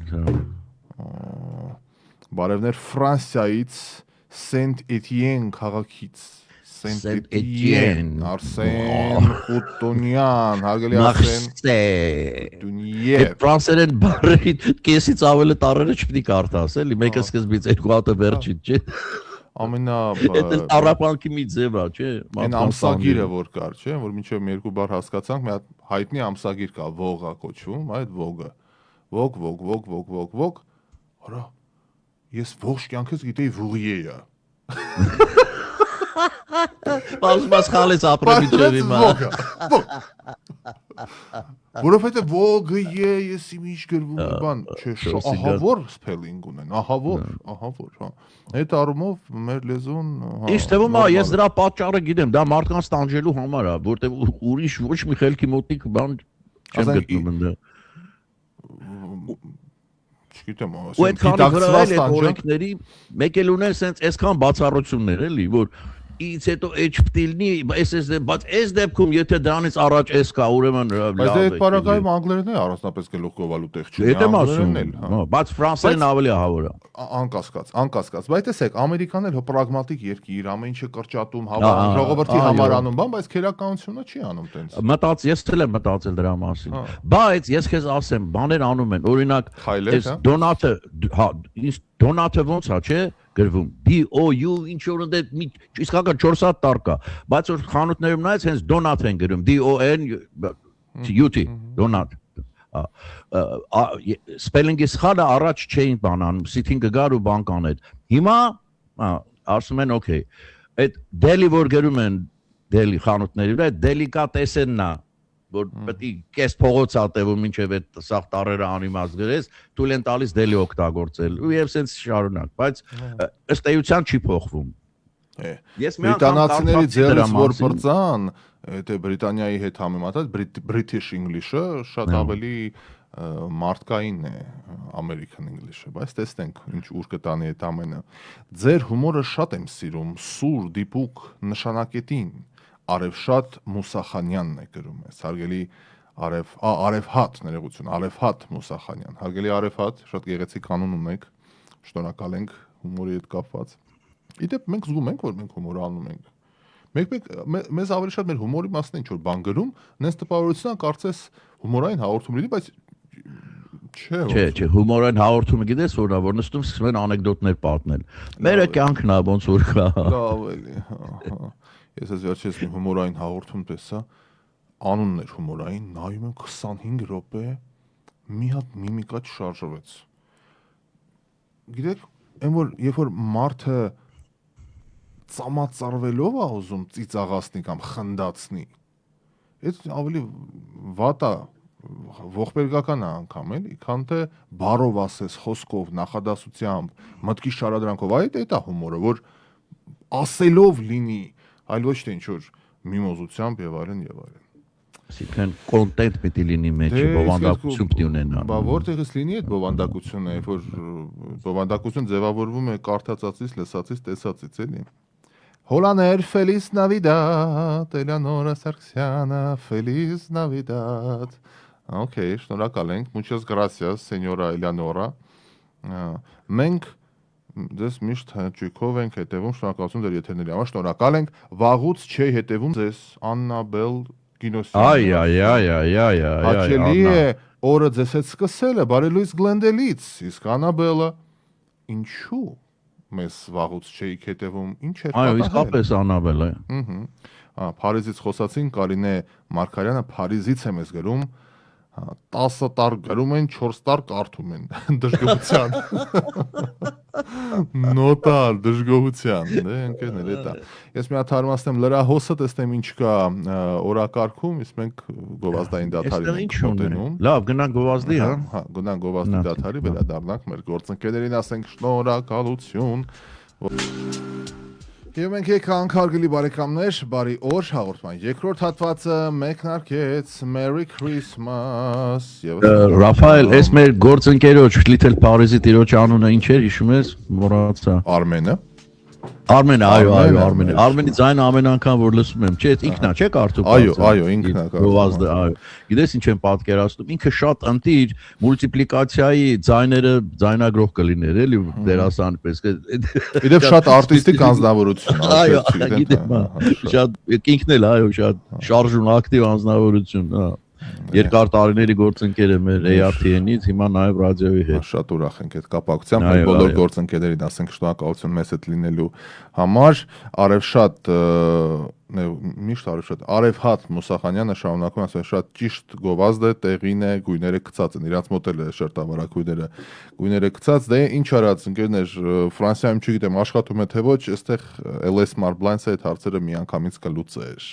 Բարևներ Ֆրանսիայից Սենտ Էտիեն քաղաքից։ Սենտ Էտիեն, Արսեն Խուտոնյան, հարգելի Արսեն Դունիեր։ Ֆրանսերեն բարերի կեսից ավելի տարերը չպիտի կարդաս, էլի, մեկը սկզբից երկու հատը վերջից, չէ։ Այդ տարապանքի մի ձև է, չէ։ Այն ամսագիրը որ կար, չէ, որ մինչև մի երկու բառ հասկացանք, մի հատ հայտնի ամսագիր կա, ողա կոչվում, այդ ողը։ Ող, արա, ես ողջ կյանքս գիտեի վուղիեյա։ Բազմաս խալեց ապրեմիջերի մա։ Որովհետև ողը ես իմ ինչ գրվում է, բան, չէ, ահավոր սփելինգ ունեն, ահավոր, հա։ Այդ առումով մեր լեզուն, հա։ Ինչ թվում է, ես դրա պատճառը գիտեմ, դա մարդկանց տանջելու համար է, որտեղ ուրիշ ոչ մի խելքի մոտիկ բան չեմ գտնում ընդ։ Չգիտեմ, ու այդքանի վրա էլ այդ օրենքների մեկ էլ ունեն սենց այսքան բացառություններ էլի, որ ինձ հետո էջ պիտի լինի, բայց այս դեպքում եթե դրանից առաջ էս կա, ուրեմն լավ է։ Բայց այդ պարագայում անգլերենն է առանձնապես գլուխ գովալու տեղ չի։ Հետեմ ասում, բայց ֆրանսերեն ավելի ահավոր է։ Անկասկած, բայց տեսեք, Ամերիկան էլ պրագմատիկ երկիր, ամեն ինչը կրճատում, ժողովրդի համար անում, բայց քերականությունը չի անում տենց։ Ես էլ եմ մտածել դրա մասին։ Բայց ես քեզ ասեմ, բաներ անում են, օրինակ, այս Դոնատը ոնց է, չէ՞, գրվում DOU ինչ որ ընդ իսկական 4 հատ տառ կա, բայց որ խանութներում նայած հենց Դոնատ են գրում DON Դոնատ։ Սպելինգի սխալը առաջ չէին բանանում, սիթին գար ու բան կանել։ Հիմա ասում են օքեյ։ Այդ դելի որ գրում են դելի խանութների վրա, դելիկատեսենն է, որ պետք է կես փողոց ատևում ինչև այդ սաղ տարերը անիմաց գրես, թույլ են տալիս դելի օգտագործել ու եւ սենց շարունակ, բայց ըստ էության չի փոխվում։ Բրիտանացիների ձեռից որ բրծան, այդ Բրիտանիայի հետ համեմատած British English-ը շատ ավելի մարդկային է American English-ը, բայց տեսնենք ինչ ուր կտանի այդ ամենը։ Ձեր հումորը շատ եմ սիրում, սուր, դիպուկ նշանակետին։ Արևշատ Մուսախանյանն է գրում ես, հարգելի Արևհատ, ներողություն, Արևհատ Մուսախանյան, հարգելի Արևհատ, շատ գեղեցիկ անուն ունեք, շնորհակալ ենք հումորի հետ կապված։ Իդեպ մենք զգում ենք, որ մենք հումոր անում ենք։ Մեզ ավելի շատ մեր հումորի մասն է ինչ որ բան գրում, նենց տպավորությունն կարծես հումորային հաղորդում լինի, բայց չէ, հումորային հաղորդումը գիտես որն է, որ նստում սկսում են անեկդոտներ պատմել։ Մերը կյանքն է ոնց որ կա։ Լավ էլի, հա։ Ես ես վերջերս մի հումորային հաղորդում տեսա, անունն էր հումորային, նայում եմ 25 րոպե, մի հատ միմիկա չշարժվեց։ Գիտեք, այն որ երբ որ մարդը ծամածարվելով է ուզում ծիծաղացնի կամ խնդացնի, այդ ավելի վատ է, ողբերգական է անգամ էլի, քան թե բառով ասես, խոսքով, նախադասությամբ, մտքի շարադրանքով, այդ է հումորը, որ ասելով լինի, այլ ոչ թե ինչ-որ միմոզությամբ եւ այլն եւ այլն։ Այսինքն կոնտենտ պետք է լինի մեջը, բովանդակություն պետք է ունենա։ Բա որտեղից լինի այդ բովանդակությունը, երբ որ բովանդակություն ձևավորվում է կարդացածից, լսածից, տեսածից, էլի։ Հոլաներ Feliz Navidad, Eleonora Sargsyan, Feliz Navidad։ Okay, շնորհակալ ենք, muchas gracias, señora Eleonora։ Մենք Ձեզ միշտ հաճույքով ենք հետևում, շնորհակալություն ձեր եթերների համար, շնորհակալ ենք, վաղուց չէ հետևում ձեզ Աննաբել Գինոսյան։ Հաճելի է օրը ձեզ հետ սկսելը, բարելույս Գլենդելից, իսկ Աննաբելը ինչու մեզ վաղուց չէիք հետևում, ինչ էր Այո, պատահել։ իսկապես անավել է։ Փարիզից խոսացին, Կարինե Մարգարյանը Փարիզից է մեզ գրում, 10 տար գրում են, 4 տար կարդում են դժգոհության։ Նոտար դժգոհության, դե ընկերներ, դա։ Ես մի հատ հարմացնեմ լրահոսը, տեսնեմ ինչ կա օրակարգում, իսկ մենք գովազդային դաթարին ենք մոտենում։ Լավ, գնանք գովազդի, հա։ Հա, գնանք գովազդի դաթարի, վերադառնանք մեր գործընկերներին, ասենք շնորհակալություն։ Եվ մենք եկանք հարգելի բարեկամներ, բարի օր հաղորդման երկրորդ հատվածը մեկնարկեց Merry Christmas Ռաֆայել, այս մեր գործընկերոջ Little Paris-ի տիրոջ անունը ինչ էր, հիշում ես, մոռացա։ Արմենը Արմենը, այո, Արմենը, Արմենի ձայնը ամեն անգամ որ լսում եմ, չէ, ինքնա, չէ՞ կարդում։ Այո, ինքնա կարդում։ Գովազդը, այո։ Գիտես ինչ եմ պատկերացնում, ինքը շատ ընտիր մուլտիպլիկացիայի ձայները ձայնագրող կլիներ, էլի դերասան պես։ Իդեպ շատ արտիստիկ անձնավորություն, Այո, գիտեմ, շատ ինքն էլ, այո, շատ շարժուն ակտիվ անձնավորություն, հա։ Երկար տարիների գործընկեր է մեր ARTN-ից, հիմա նաև ռադիոյի հետ։ Շատ ուրախ ենք այդ կապակցությամբ, մեր բոլոր գործընկերներին ասենք շնորհակալություն մեզ հետ լինելու համար։ Արևհատ Մուսախանյանը շարունակում ասել շատ ճիշտ գովազդ է, տեղին է, գույները գծած են, իրանց մոտ էլ է շերտավարակույները, գույները գծած, դե ինչ արած ընկերներ, Ֆրանսիայում չգիտեմ աշխատում է թե ոչ, այստեղ LS Marblines-ը այդ հարցերը միանգամից կլուծեր։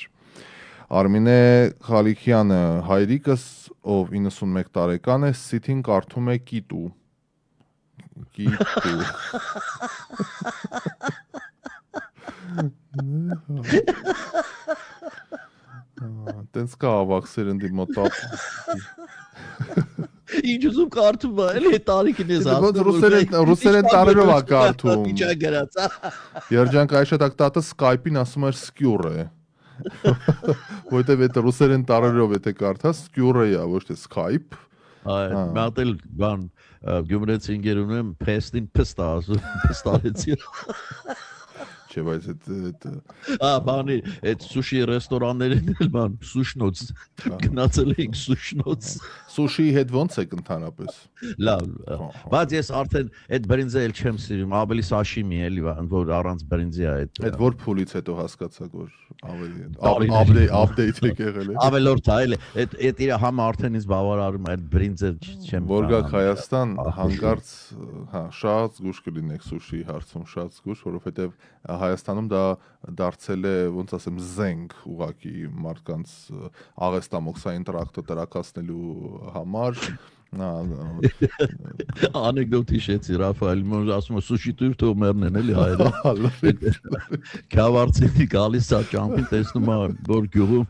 Արմինե Խալիքյանը հայրիկս, ով 91 տարեկան է, City-ն կարդում է կիտու։ Տենց կա ավակ սերնդի մոտապ։ Ինչ ուզում կարդում է, էլի տարիքին ես Ռուսերեն տարերով է կարդում։ Ինչա գրած։ Երջանք Այշատակ տատը Skype-ին ասում էր Skure է։ Որտեվ այդ ռուսերեն տարերով եթե կարդաս Skure է, ոչ թե Skype։ Այո, մատել բան գյումրեցի ընկեր ունեմ, փեստին փստա ասում, փստարեցի։ Չէ, բայց այդ բանի, այդ սուշի ռեստորաններն էլ բան, սուշնոց, գնացել էինք սուշնոց։ Սուշիի հետ ոնց եք ընդհանրապես։ Լավ, բայց ես արդեն այդ բրինձը էլ չեմ սիրում, ավելի սաշիմի էլի, որ առանց բրինձի է այդ։ Այդ որ փուլից հետո հասկացա, որ ավելի update եք եղել է։ Ավելորդ է, էլի, այդ իր համը արդեն ինձ բավարարում է, այդ բրինձը չեմ։ Որ գաք Հայաստան հանկարծ, հա, շատ զգուշ կլինեք սուշիի հարցում, շատ զգուշ, որովհետև Հայաստանում դա դարձել է, ոնց ասեմ, զենք ուղակի մարդկանց աղեստամոքսային տրակտը տրակացնելու համար։ Անեկդոտ հիշեցի, Ռաֆայել, ասում է սուշի տուր թող մեռնեն, էլի հայերը։ Քավարցի գալիս է ճամփին, տեսնում է, որ գյուղում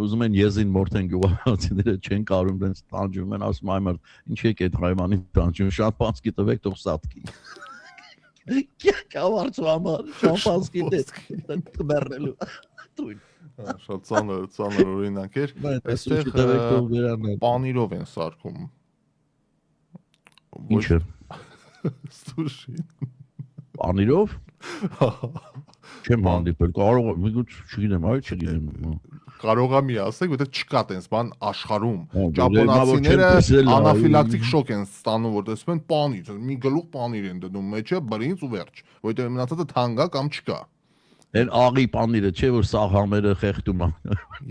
ուզում են եզին մորթեն գյուղացիները չեն կարում դենց տանջում են, ասում այ մարդ, ինչ եք այդ հայմանին տանջում, շամպանսկի տվեք թող սատկի։ Քավարցու համար շամպանսկի դե մեռնելու։ Շատ ծանր օրինակ էր։ Այստեղ պանիրով են սարքում։ Ինչը։ Սուշի։ Պանիրով։ Չեմ հանդիպել, կարող չգիտեմ, այո, չգիտեմ։ Կարող է մի ասեք, որտեղ չկա տենց բան աշխարհում։ Ճապոնացիները անաֆիլակտիկ շոկ են ստանում, որ տեսնում են պանիր, մի գլուխ պանիր են դնում մեջը, բրինձ ու վերջ, որտեղ մնացածը թանկ է կամ չկա։ Այն աղի պանիրը չէ որ սաղամերը խեղդում է։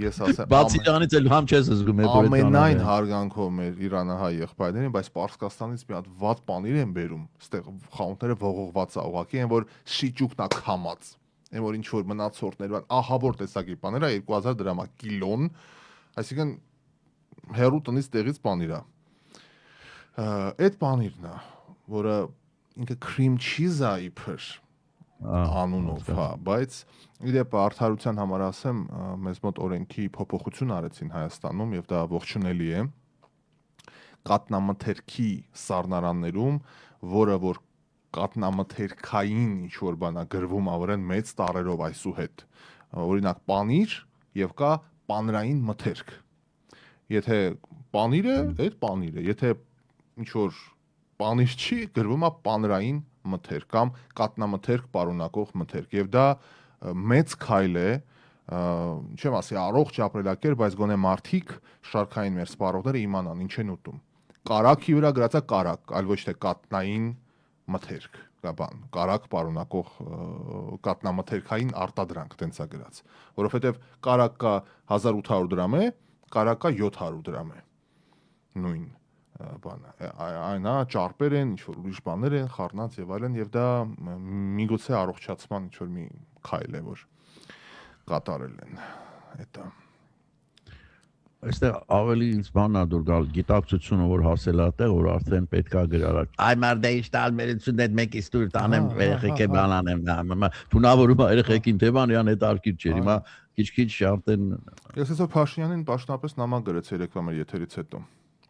Ես ասեմ, բացի դրանից էլ համ չես զգում այդ ամենայն հարգանքով մեր իրանահայ եղբայրներին, բայց Պարսկաստանից մի հատ վատ պանիր են բերում, այստեղ խանութները ողողված է ուղակի, այն որ շիճուկն է քամած, այն որ ինչ որ մնացորդներ բան, ահավոր տեսակի պաներ է 2000 դրամ է կիլոն, այսինքն հերու տնից տեղից պանիր է։ Այդ պանիրն է, որը ինքը cream cheese է իբր անունով, հա, բայց իդեպ արդարության համար ասեմ, մեզ մոտ օրենքի փոփոխություն արեցին Հայաստանում եւ դա ողջունելի է։ Կատնամթերքի սառնարաններում, որը որ կատնամթերքային ինչ որ բանա գրվում ավրեն մեծ տարերով այսուհետ։ Օրինակ պանիր եւ կա պանրային մթերք։ Եթե պանիր է, այդ պանիր է, եթե ինչ որ պանիր չի, գրվում է պանրային մթերք կամ կատնամթերք պարունակող մթերք եւ դա մեծ քայլ է, չեմ ասի առողջ ապրելակերպ, բայց գոնե մարդիկ շարքային մեր սպառողները իմանան ինչ են ուտում։ Կարակի վրա գրածա կարակ, այլ ոչ թե կատնային մթերք, բան, կարակ պարունակող կատնամթերքային արտադրանք տենցա գրած, որովհետև կարակ կա 1800 դրամ է, կարակ կա 700 դրամ է, նույն բանը, այնա ճարպեր են, ինչ-որ ուրիշ բաներ են, խառնած եւ այլն, եւ դա միգուցե առողջացման ինչ-որ մի քայլ է, որ կատարել են, հետո Այստեղ ավելի ինձ բանա դուր գալ գիտակցությունը որ հասել է տեղ որ արդեն պետքա գրալ այ մարդը իշտալ մերցուն այդ մեկից դուր տանեմ երեխեքի բանանեմ թունավորում երեխեքին թե բան յան այդ արկիր չէ հիմա քիչ-քիչ արդեն Ես այսօր Փաշինյանին պաշտոնապես նամակ գրեցի երեկվա մեր եթերից հետո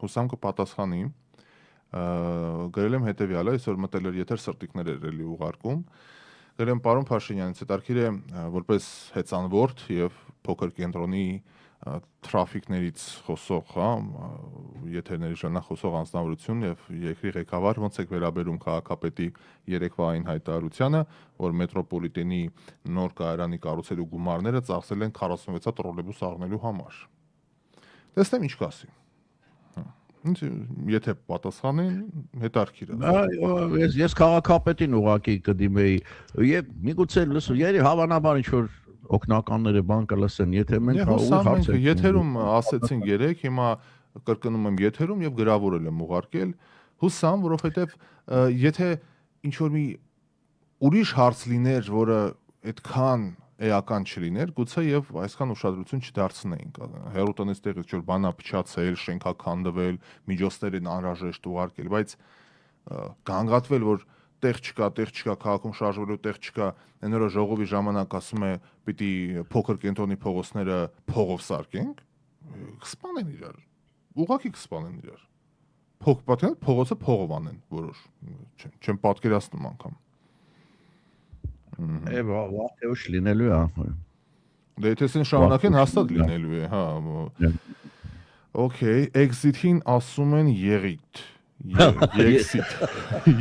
հուսամ կպատասխանի գրել եմ հետեւյալը այսօր մտել էր եթեր սրտիկներ էր էլի ուղարկում գրել եմ պարոն Փաշինյան ցետարքիր է որպես հեծանվորդ եւ փոքր կենտրոնի թրաֆիկներից խոսող, հա, եթերների ժամանակ խոսող անձնավորություն եւ երկրի ղեկավար ոնց եք վերաբերում քաղաքապետի երեկվային հայտարարությանը, որ մետրոպոլիտենի նոր կայարանի կառուցելու գումարները ծախսել են 46 տրոլեյբուս առնելու համար։ Տեսնեմ ինչ կասի։ Եթե պատասխանեն, հետարքիր է։ Ես քաղաքապետին ուղակի կդիմեի եւ միգուցե լսու, երբ հավանաբար ինչ որ օկնականները բան կլսեն, եթե մենք մենք եթերում ասեցինք երեք, հիմա կրկնում եմ եթերում եւ գրավորել եմ ուղարկել, հուսամ, որովհետեւ եթե ինչ որ մի ուրիշ հարց լիներ, որը այդքան էական չլիներ, գուցե եւ այսքան ուշադրություն չդարձնեինք։ Հերոտնից տեղից որ բանա փչացել, շենքաքանդվել, միջոցներ են անհրաժեշտ ուղարկել, բայց գանգատվել, որ տեղ չկա, քաղաքում շարժվելու տեղ չկա, այն օրը ժողովի ժամանակ ասում է պիտի փոքր կենտրոնի փողոցները փողով սարքենք, կսպանեն իրար, ուղղակի կսպանեն իրար։ Փողոցը փողով անեն, որոշ, չեմ պատկերացնում անգամ։ Վաղ լինելու է։ Դե եթե սեն շարունակեն հաստատ լինելու է, հա։ Okay, exit-ին ասում են եղիտ։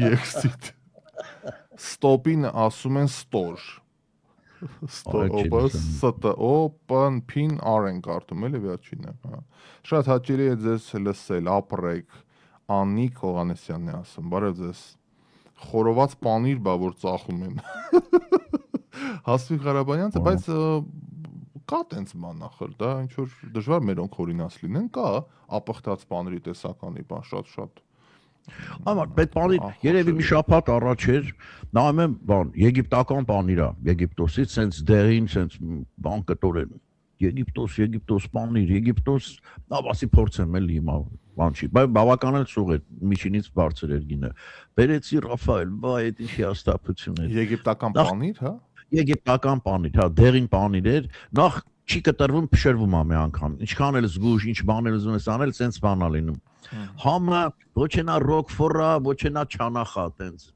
Exit։ Stop-ին ասում են store։ Open pin R-են կարդում էլի վերջինը, հա։ Շատ հաճելի է ձեզ լսել, ապրեք։ Աննիկ Հովհաննեսյանն է ասում, բարև ձեզ։ Խորոված պանիր բա որ ծախում են։ Հասվիկ Ղարաբանյանցը, բայց կա տենց բան նախր, դա ինչ որ դժվար մերոնք օրինաց լինեն, կա ապխտած պանիրի տեսականի բան շատ։ Ամար, պետ պանիր, երևի մի շաբաթ առաջ էր, նայում եմ բան, եգիպտական պանիր է, Եգիպտոսից, սենց դեղին, սենց բան կտորեն։ Եգիպտոս պանիր, Եգիպտոս, նավասի փորձեմ էլի հիմա, բան չի, բայց բավական էլ սուղ էր, միջինից բարձր էր գինը։ Բերեցի Ռաֆայել, բա այդ ինչի հաստատություն էր։ Եգիպտական պանիր, հա։ Եգիպտական պանիր, հա, դեղին պանիր էր, նախ չի կտրվում, փշրվում է մի անգամ։ Ինչքան էլ զգուշ, ինչ բաներ ուզում ես անել, սենց բան է լինում։ Համը ոչենա ռոկֆորա, ոչենա չանախա, տենց։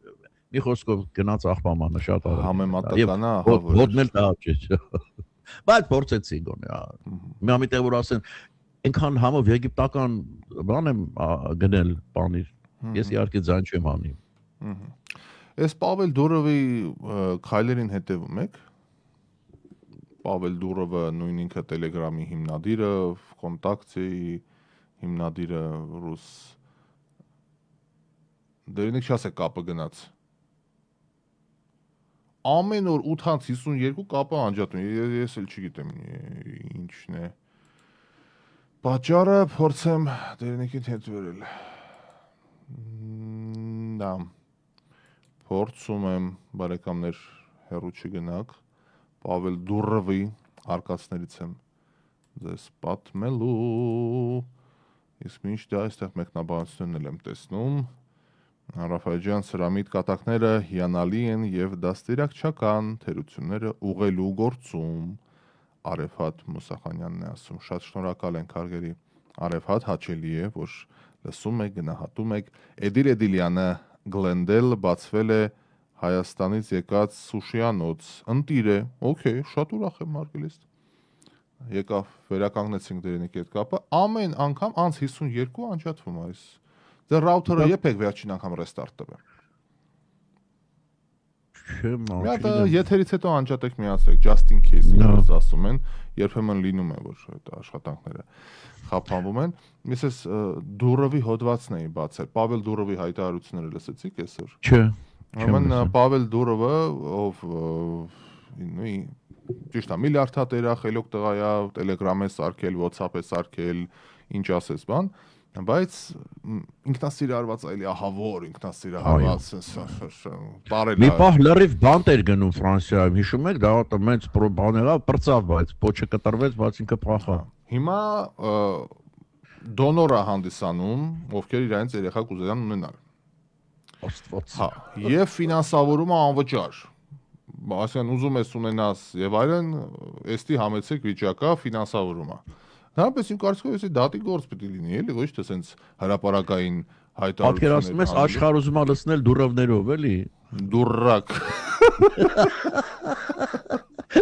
Մի խոսքով գնաց աղբամանը շատ արագ։ Համեմատական է, ոտնել դա չէ։ Բայց փորձեցի գոնե։ Մի ամիտեղ որ ասեն, այնքան համով եգիպտական բան եմ գնել պանիր։ Ես իհարկե ձայն չեմ անի։ Այս Պավել Դուրովի քայլերին հետևում եք։ Պավել Դուրովը նույն ինքը Telegram-ի հիմնադիրը, Կոնտակտի հիմնադիրը ռուս դերինեք չասեք կապը գնաց ամեն օր 8:52 կապը անջատում ես էլ չգիտեմ ինչն է պատճառը փորձեմ դերինեկին հետ վերել դա փորձում եմ բարեկամներ հեռու չգնաք Պավել Դուրովի արկածներից եմ ձեզ պատմելու Իսկ մինչ դա այստեղ մեկնաբանությունն եմ տեսնում Ռաֆայել ջան սրամիտ կատակները հիանալի են եւ դաստիարակչական թերությունները ուղղելու գործում Արեֆհատ Մուսախանյանն է ասում շատ շնորհակալ ենք հարգելի Արեֆհատ հաճելի է որ լսում եք գնահատում եք Էդիլ Էդիլյանը Գլենդել բացվել է Հայաստանից եկած սուշիանոց ընտիր է օքեյ շատ ուրախ եմ հարգելիս Եկավ վերականգնեցինք դերինքի հետ կապը ամեն անգամ անց 52 անջատվում այս ձեր ռաութերը եպեք վերջին անգամ ռեստարտ տվե Չեմ եթերից հետո անջատեք միացրեք just in case ինձ ասում են երբեմն լինում է որ այդ աշխատանքները խափանվում են ես էս Դուրովի հոդվածն էի բացել Պավել Դուրովի հայտարարությունները լսեցիք այսօր Չէ Ամեն Պավել Դուրովը, ով ճիշտ է, միլիարդատեր է, խելոք տղա է, Telegram է սարքել, WhatsApp է սարքել, ինչ ասես բան, բայց ինքնասիրարված այլի ահավոր, ինքնասիրարված բարել Մի պահ լրիվ բանտ էր գնում Ֆրանսիայում, հիշում եք, դա մեծ բան եղավ, պրծավ, բայց փոչը կտրվեց, բայց ինքը փախավ։ Հիմա դոնոր է հանդիսանում, ովքեր իրենց երեխա կուզենան ունենալ։ Աստված։ Հա, եւ ֆինանսավորումը անվճար։ Այսինքն ուզում ես ունենաս եւ այլն, էստի համեցեք վիճակա ֆինանսավորումը։ Դրանպես իմ կարծիքով էսի դատի գործ պետք է լինի, էլի, ոչ թե սենց հրաապարակային հայտարարություններ։ Պատկերացնում ես աշխարհ ուզում է լցնել դուրովներով, էլի։ Դուրակ։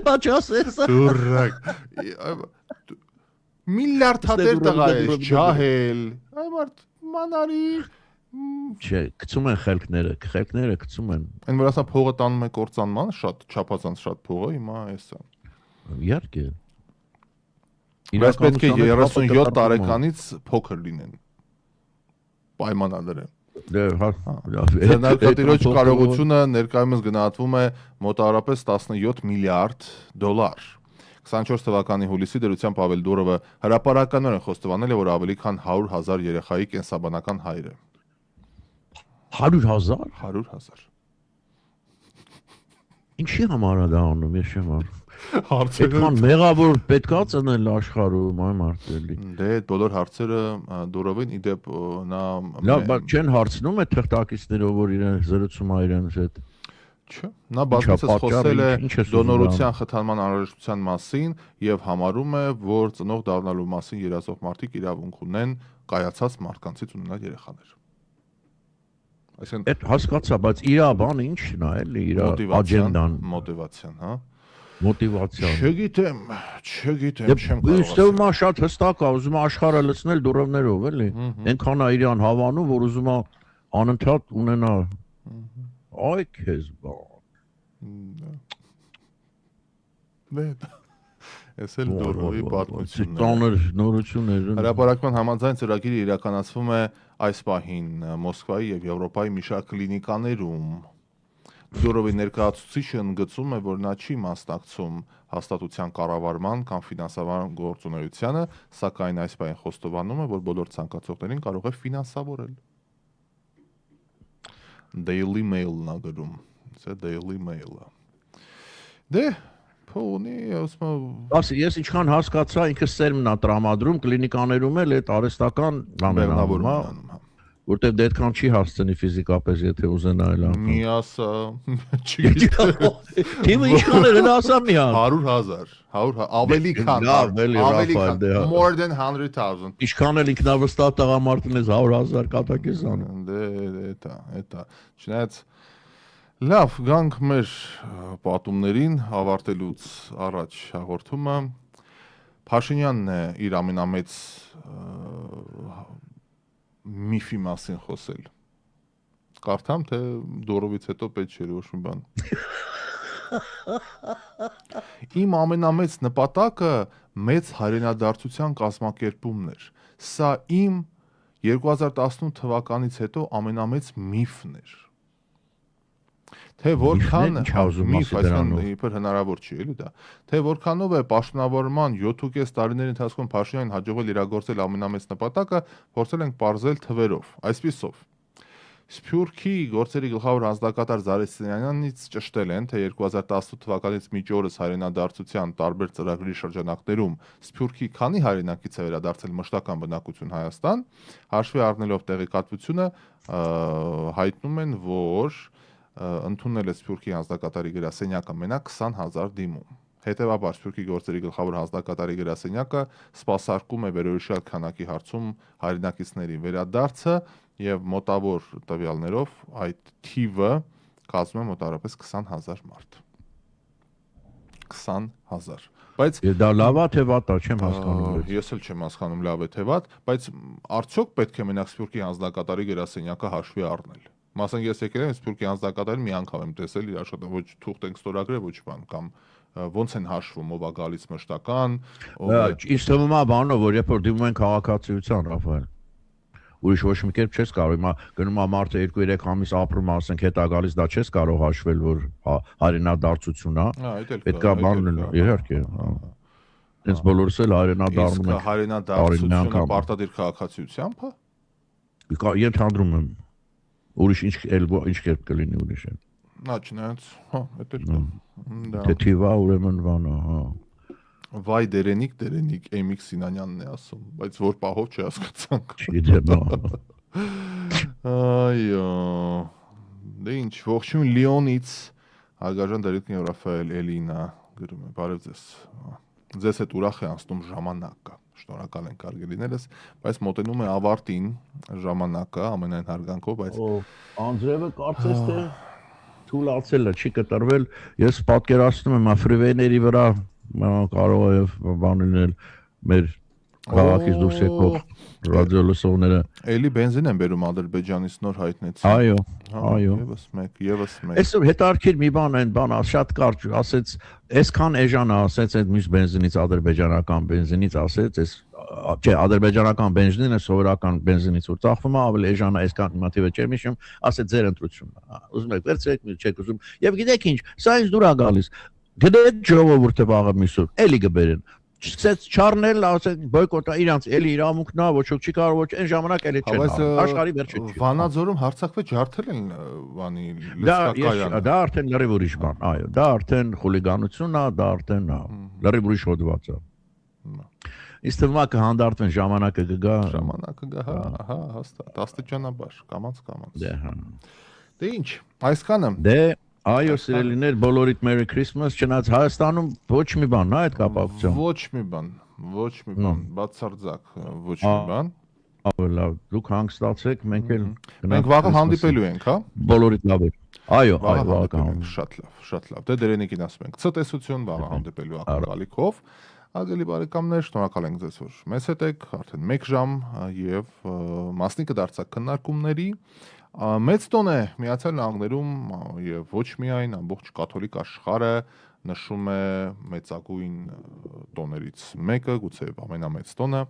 Բայց ասես։ Դուրակ։ Միլիարդատեր տղա է, ջահել։ Այ մարդ մանարի Չէ, գցում են խելքները գցում են։ Այն որ ասա փողը տանում է կործանման, շատ չափազանց շատ փողը, հիմա էսա։ Իհարկե։ Բայց պետք է 37 տարեկանից փոքր լինեն։ Պայմանագրերը։ Դե հա։ Ձեռնարկատիրոջ կարողությունը ներկայումս գնահատվում է մոտավորապես 17 միլիարդ դոլար։ 24 թվականի հուլիսի դրությամբ Պավել Դուրովը հրապարականորեն խոստովանել է, որ ավելի քան 100,000 երեխայի կենսաբանական հայր է։ 100,000 100,000 Ինչի համար է դա անում, ես չեմ անում։ Հարցերը Այդքան մեղավոր պետք է ծնել աշխարհում, այ մարդելի։ Դե այդ բոլոր հարցերը Դուրովին իդեպ նա Լավ, բայց չեն հարցնում այդ թղթակիցներով, որ իրեն զրուցում է իրենց հետ։ Չէ, նա բազմիցս խոսել է ինչ ես ուզում դոնորության խթանման անհրաժեշտության մասին եւ համարում է, որ ծնող դառնալու մասին երազող մարդիկ իրավունք ունեն կայացած մարդկանցից ունենալ երեխաներ։ Այսինքն Այդ հասկացա, բայց իր բանը ինչն է, էլի, իր աջենդան, մոտիվացիան, հա։ մոտիվացիան։ Չգիտեմ, չեմ կարող։ Իստոմա շատ հստակ է, ուզում է աշխարհը լցնել դուրովներով, էլի։ Այնքան է իրան հավանում, որ ուզում է անընդհատ ունենա։ Այ քեզ բան։ Դե Ես էլ Դուրովի պատմությունն է։ Տաներ նորություններ։ Հրապարակման համաձայն ծրագիրը իրականացվում է այս պահին Մոսկվայի եւ Եվրոպայի մի շարք կլինիկաներում։ Դուրովի ներկայացուցիչը ընդգծում է, որ նա չի մասնակցում հաստատության կառավարման կամ ֆինանսավորման գործունեությանը, սակայն այս պահին խոստովանում է, որ բոլոր ցանկացողներին կարող է ֆինանսավորել։ Daily Mail-ն է գրում։ Սա Daily Mail-ը։ Դե Փոնի, ասում ես ինչքան հասկացա, ինքը սերմն է տրամադրում կլինիկաներում էլ այդ արհեստական բանավորում, հա, որտեղ դե այդքան չի հասցնի ֆիզիկապես, եթե ուզենա այլ անգամ։ Մի ասա, չգիտեմ։ Թիմը ինչքան էր, հենց ասա մի հատ։ 100,000, ավելի քան, more than 100,000։ Ինչքան էլ ինքնավստահ տղամարդն ես 100,000 կատակ ես անում։ Դե էտա։ Չնայած Լավ, գանք մեր պատումներին ավարտելուց առաջ հաղորդումը Փաշինյանն է իր ամենամեծ միֆի մասին խոսել։ Կարդամ, թե Դուրովից հետո պետք չէր ոչ մի բան։ Իմ ամենամեծ նպատակը մեծ հայրենադարձության կազմակերպումն էր։ Սա իմ 2018 թվականից հետո ամենամեծ միֆն էր։ Թե որքան միֆ այսօր հնարավոր չի էլի դա։ Թե որքանով է պաշտոնավորման 7.5 տարիների ընթացքում Փաշինյանին հաջողվել իրագործել ամենամեծ նպատակը, փորձել ենք պարզել թվերով։ Այսպիսով Սփյուռքի գործերի գլխավոր հանձնակատար Զարե Սիմոնյանից ճշտել են, թե 2018 թվականից մինչ օրս հայրենադարձության տարբեր ծրագրերի շրջանակներում Սփյուռքի քանի հայրենակից է վերադարձել մշտական բնակություն Հայաստան, հաշվի առնելով տեղեկատվությունը հայտնում են, որ ընդունել է Սփյուռքի հանձնակատարի գրասենյակը մենակ 20,000 դիմում։ Հետևաբար Սփյուռքի գործերի գլխավոր հանձնակատարի գրասենյակը սպասարկում է վերորոշյալ քանակի հարցում հայրենակիցների վերադարձը եւ մոտավոր տվյալներով այդ թիվը կազմում է մոտավորապես 20,000 մարդ։ 20,000։ Բայց դա լավ է թե վատ է, չեմ հասկանում։ Ես էլ չեմ հասկանում լավ է թե վատ, բայց արդյոք պետք է մենակ Սփյուռքի հանձնակատարի գրասենյակը հաշվի առնել։ Մասն ես եկել եմ Սփյուռքի հանձնակատարին մի անգամ եմ տեսել իր աշխատանքը, ոչ թուղթ ենք ստորագրել, ոչ բան, կամ ոնց են հաշվում, ով է գալիս մշտական, Ինձ թվում է բանով, որ երբ որ դիմում են քաղաքացիության, Ռաֆայել, ուրիշ ոչ մի կերպ չես կարող։ Հիմա գնում է մարդը 2-3 ամիս ապրում, ասենք հետա գալիս, դա չես կարող հաշվել, որ հայրենադարձություն է։ Պետքա բան իհարկե։ Այս բոլորս էլ հայրենադառնում են։ Իսկ հայրենադարձությունը պարտադիր քաղաքացիությամբ է։ Ենթադրում եմ։ Ուրիշ ինչ կերպ կլինի ուրիշ է։ Նա չնայած, հա, դա էլ դա։ Թեթիվա ուրեմն բանը, հա։ Վայ դերենիկ Էմիկ Սինանյանն է ասում, բայց որ պահով չհասկացանք։ Չգիտեմ։ Այո։ Դե ինչ, ողջույն Լիոնից Հարգարժան Դերեկն Ռաֆայել Էլինա գրում է, բարև ձեզ։ Ձեզ հետ ուրախ է անցնում ժամանակը։ Շնորհակալ ենք արգելիներս, բայց մոտենում է ավարտին ժամանակը ամենայն հարգանքով, բայց Անդրեյը կարծես թե թույլացել է, չի կտրվել։ Ես պատկերացնում եմ ֆրիվեյների վրա կարող է բանել մեր քաղաքից դուրս եկող ռադիոլսողները։ Էլի բենզին են բերում Ադրբեջանից նոր հայտնեցին։ Այո, այո։ Եվս մեկ։ Այսօր հետարքիր մի բան այն բան, շատ կարճ ասեց, այսքան էժան ասեց այդ մյուս բենզինից ադրբեջանական բենզինից ասեց, այս չէ, ադրբեջանական բենզինը սովորական բենզինից ու ծախվում է, ավելի էժան է, այսքան իմատիվը չեմ հիշում, ասեց ձեր ընտրությունն է։ Ուզում եք վերցրեք, չեք ուզում։ Եվ գիտեք ինչ, սա ինձ դուր է գալիս։ Գիտեք ժողովուրդը վաղը միսուր, էլի կբերեն։ Չսեց չառնել, ասեն բոյկոտա իրանց էլի իրավունքն է, ոչ ոք չի կարող, ոչ այն ժամանակ էլի չեն արել։ Աշխարհի վերջը չի։ Վանաձորում հարցակվեց ջարդել են բանի լսկակայանը։ Դա արդեն լրիվ ուրիշ բան, այո, դա արդեն խուլիգանությունն է, դա արդեն լրիվ ուրիշ հոդված է։ Իսկ թվում է կհանդարտվեն ժամանակը կգա։ Ժամանակը գա, հա, հաստատ, աստիճանաբար, կամաց։ Դե հա։ Դե ինչ, այսքանը։ Դե այո, սիրելիներ, բոլորիդ Merry Christmas, չնայած Հայաստանում ոչ մի բան, այդ կապակցությամբ։ Ոչ մի բան, բացարձակ ոչ մի բան։ Լավ, դուք հանգստացեք, մենք էլ մենք վաղը հանդիպելու ենք, հա։ Բոլորիդ լավ է։ Այո, վաղը շատ լավ։ Դե դերենիկին ասում ենք, ցտեսություն վաղը հանդիպելու ակնկալիքով։ Արգելի բարեկամներ, շնորհակալ ենք ձեզ, որ մեզ հետ եք, արդեն 1 ժամ եւ մասնիկը դարձակ քննարկումների։ Մեծ տոն է Միացյալ Նահանգներում եւ ոչ միայն ամբողջ կաթոլիկ աշխարհը նշում է մեծագույն տոներից մեկը, գուցե ամենամեծ տոնը,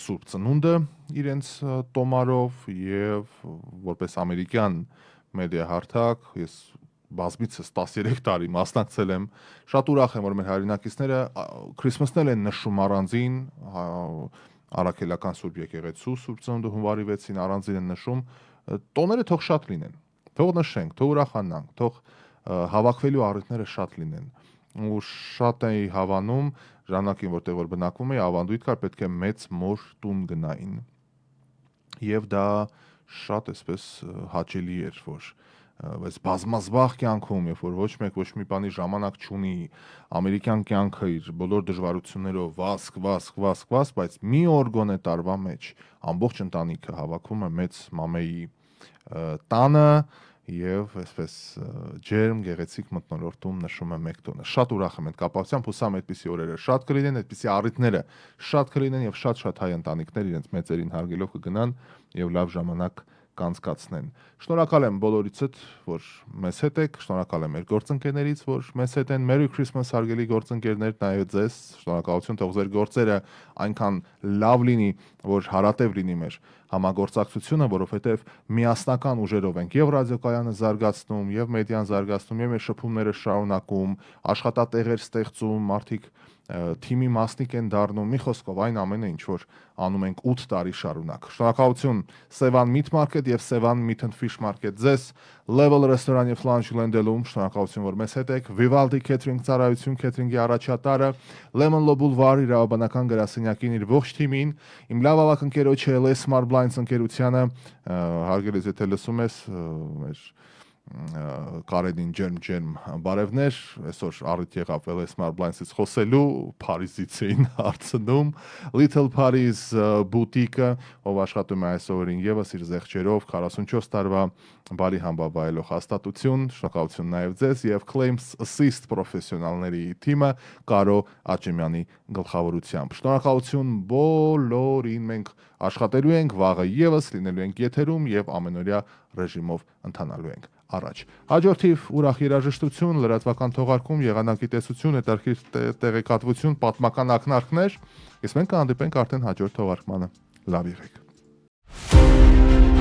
Սուրբ Ծնունդը իրենց տոմարով եւ որպես ամերիկյան մեդիա հարթակ ես բազմիցս 13 տարի մասնակցել եմ, շատ ուրախ եմ, որ մեր հայրենակիցները Քրիսմասն են նշում առանձին, Արաքելական Սուրբ Եկեղեցու Սուրբ Ծնունդը հունվարի 6-ին առանձին են նշում, տոները թող շատ լինեն, թող նշենք, թող ուրախանանք, թող հավաքվելու առիթները շատ լինեն, ու շատ էի հավանում ժամանակին, որտեղ որ բնակվում էի, ավանդույթ կար, պետք է մեծ մոր տուն գնային, եւ դա շատ այսպես հաճելի էր, որ բայց բազմազբաղ կյանքում, երբ որ ոչ մեկ ոչ մի բանի ժամանակ չունի, ամերիկյան կյանքը իր բոլոր դժվարություններով վասկ, բայց մի օր գոնե տարվա մեջ ամբողջ ընտանիքը հավաքվում է մեծ մամեի տանը եւ այսպես ջերմ գեղեցիկ մթնոլորտում նշում է 1 տոնը։ Շատ ուրախ եմ այդ կապակցությամբ, հուսամ այդպիսի օրերը շատ կլինեն, այդպիսի առիթները շատ կլինեն եւ շատ հայ ընտանիքներ իրենց մեծերին հարգելով կգնան եւ լավ ժամանակ կանցկացնեն։ Շնորհակալ եմ բոլորիցդ, որ մեզ հետ եք, շնորհակալ եմ մեր գործընկերներից, որ մեզ հետ են։ Merry Christmas հարգելի գործընկերներ, նաև ձեզ, շնորհակալություն, թող ձեր գործերը այնքան լավ լինի, որ հարատև լինի մեր համագործակցությունը, որովհետև միասնական ուժերով ենք եւ ռադիոկայանը զարգացնում, եւ մեդիան զարգացնում, եւ մեր շփումները շարունակում, աշխատատեղեր ստեղծում, մարդիկ թիմի մասնիկ են դառնում, մի խոսքով այն ամենը ինչ որ անում ենք 8 տարի շարունակ։ Շնորհակալություն Sevan Meat Market եւ Sevan Meat and Fish Market ձեզ, Level ռեստորան եւ Lunch Land-ում, շնորհակալություն որ մեզ հետ եք, Vivaldi Catering ծառայություն Catering-ի առաջատարը, Lemon Law Boulevard իրավաբանական գրասենյակին իր ողջ թիմին, իմ լավ ավակ ընկերոջը LS Smart Blinds ընկերությանը, հարգելի եթե լսում ես, մեր Կարենին ջերմ բարևներ, այսօր առիթ եղավ LS Smart Blinds-ից խոսելու, Փարիզից էին հարցնում, Little Paris բուտիկը, ով աշխատում է այսօրին եւս իր զեղչերով 44 տարվա բարի համբավայելող հաստատություն, շնորհակալություն նաև ձեզ եւ Claims Assist պրոֆեսիոնալների թիմը Կարո Աճեմյանի գլխավորությամբ։ Շնորհակալություն բոլորին, մենք աշխատելու ենք, վաղը եւս լինելու ենք եթերում եւ ամենօրյա ռեժիմով ընթանալու ենք առաջ։ Հաջորդիվ ուրախ երաժշտություն, լրատվական թողարկում, եղանակի տեսություն, հետաքրքիր տեղեկատվություն, պատմական ակնարկներ, իսկ մենք կհանդիպենք արդեն հաջորդ թողարկմանը։ Լավ եղեք։ Շնորհակալ։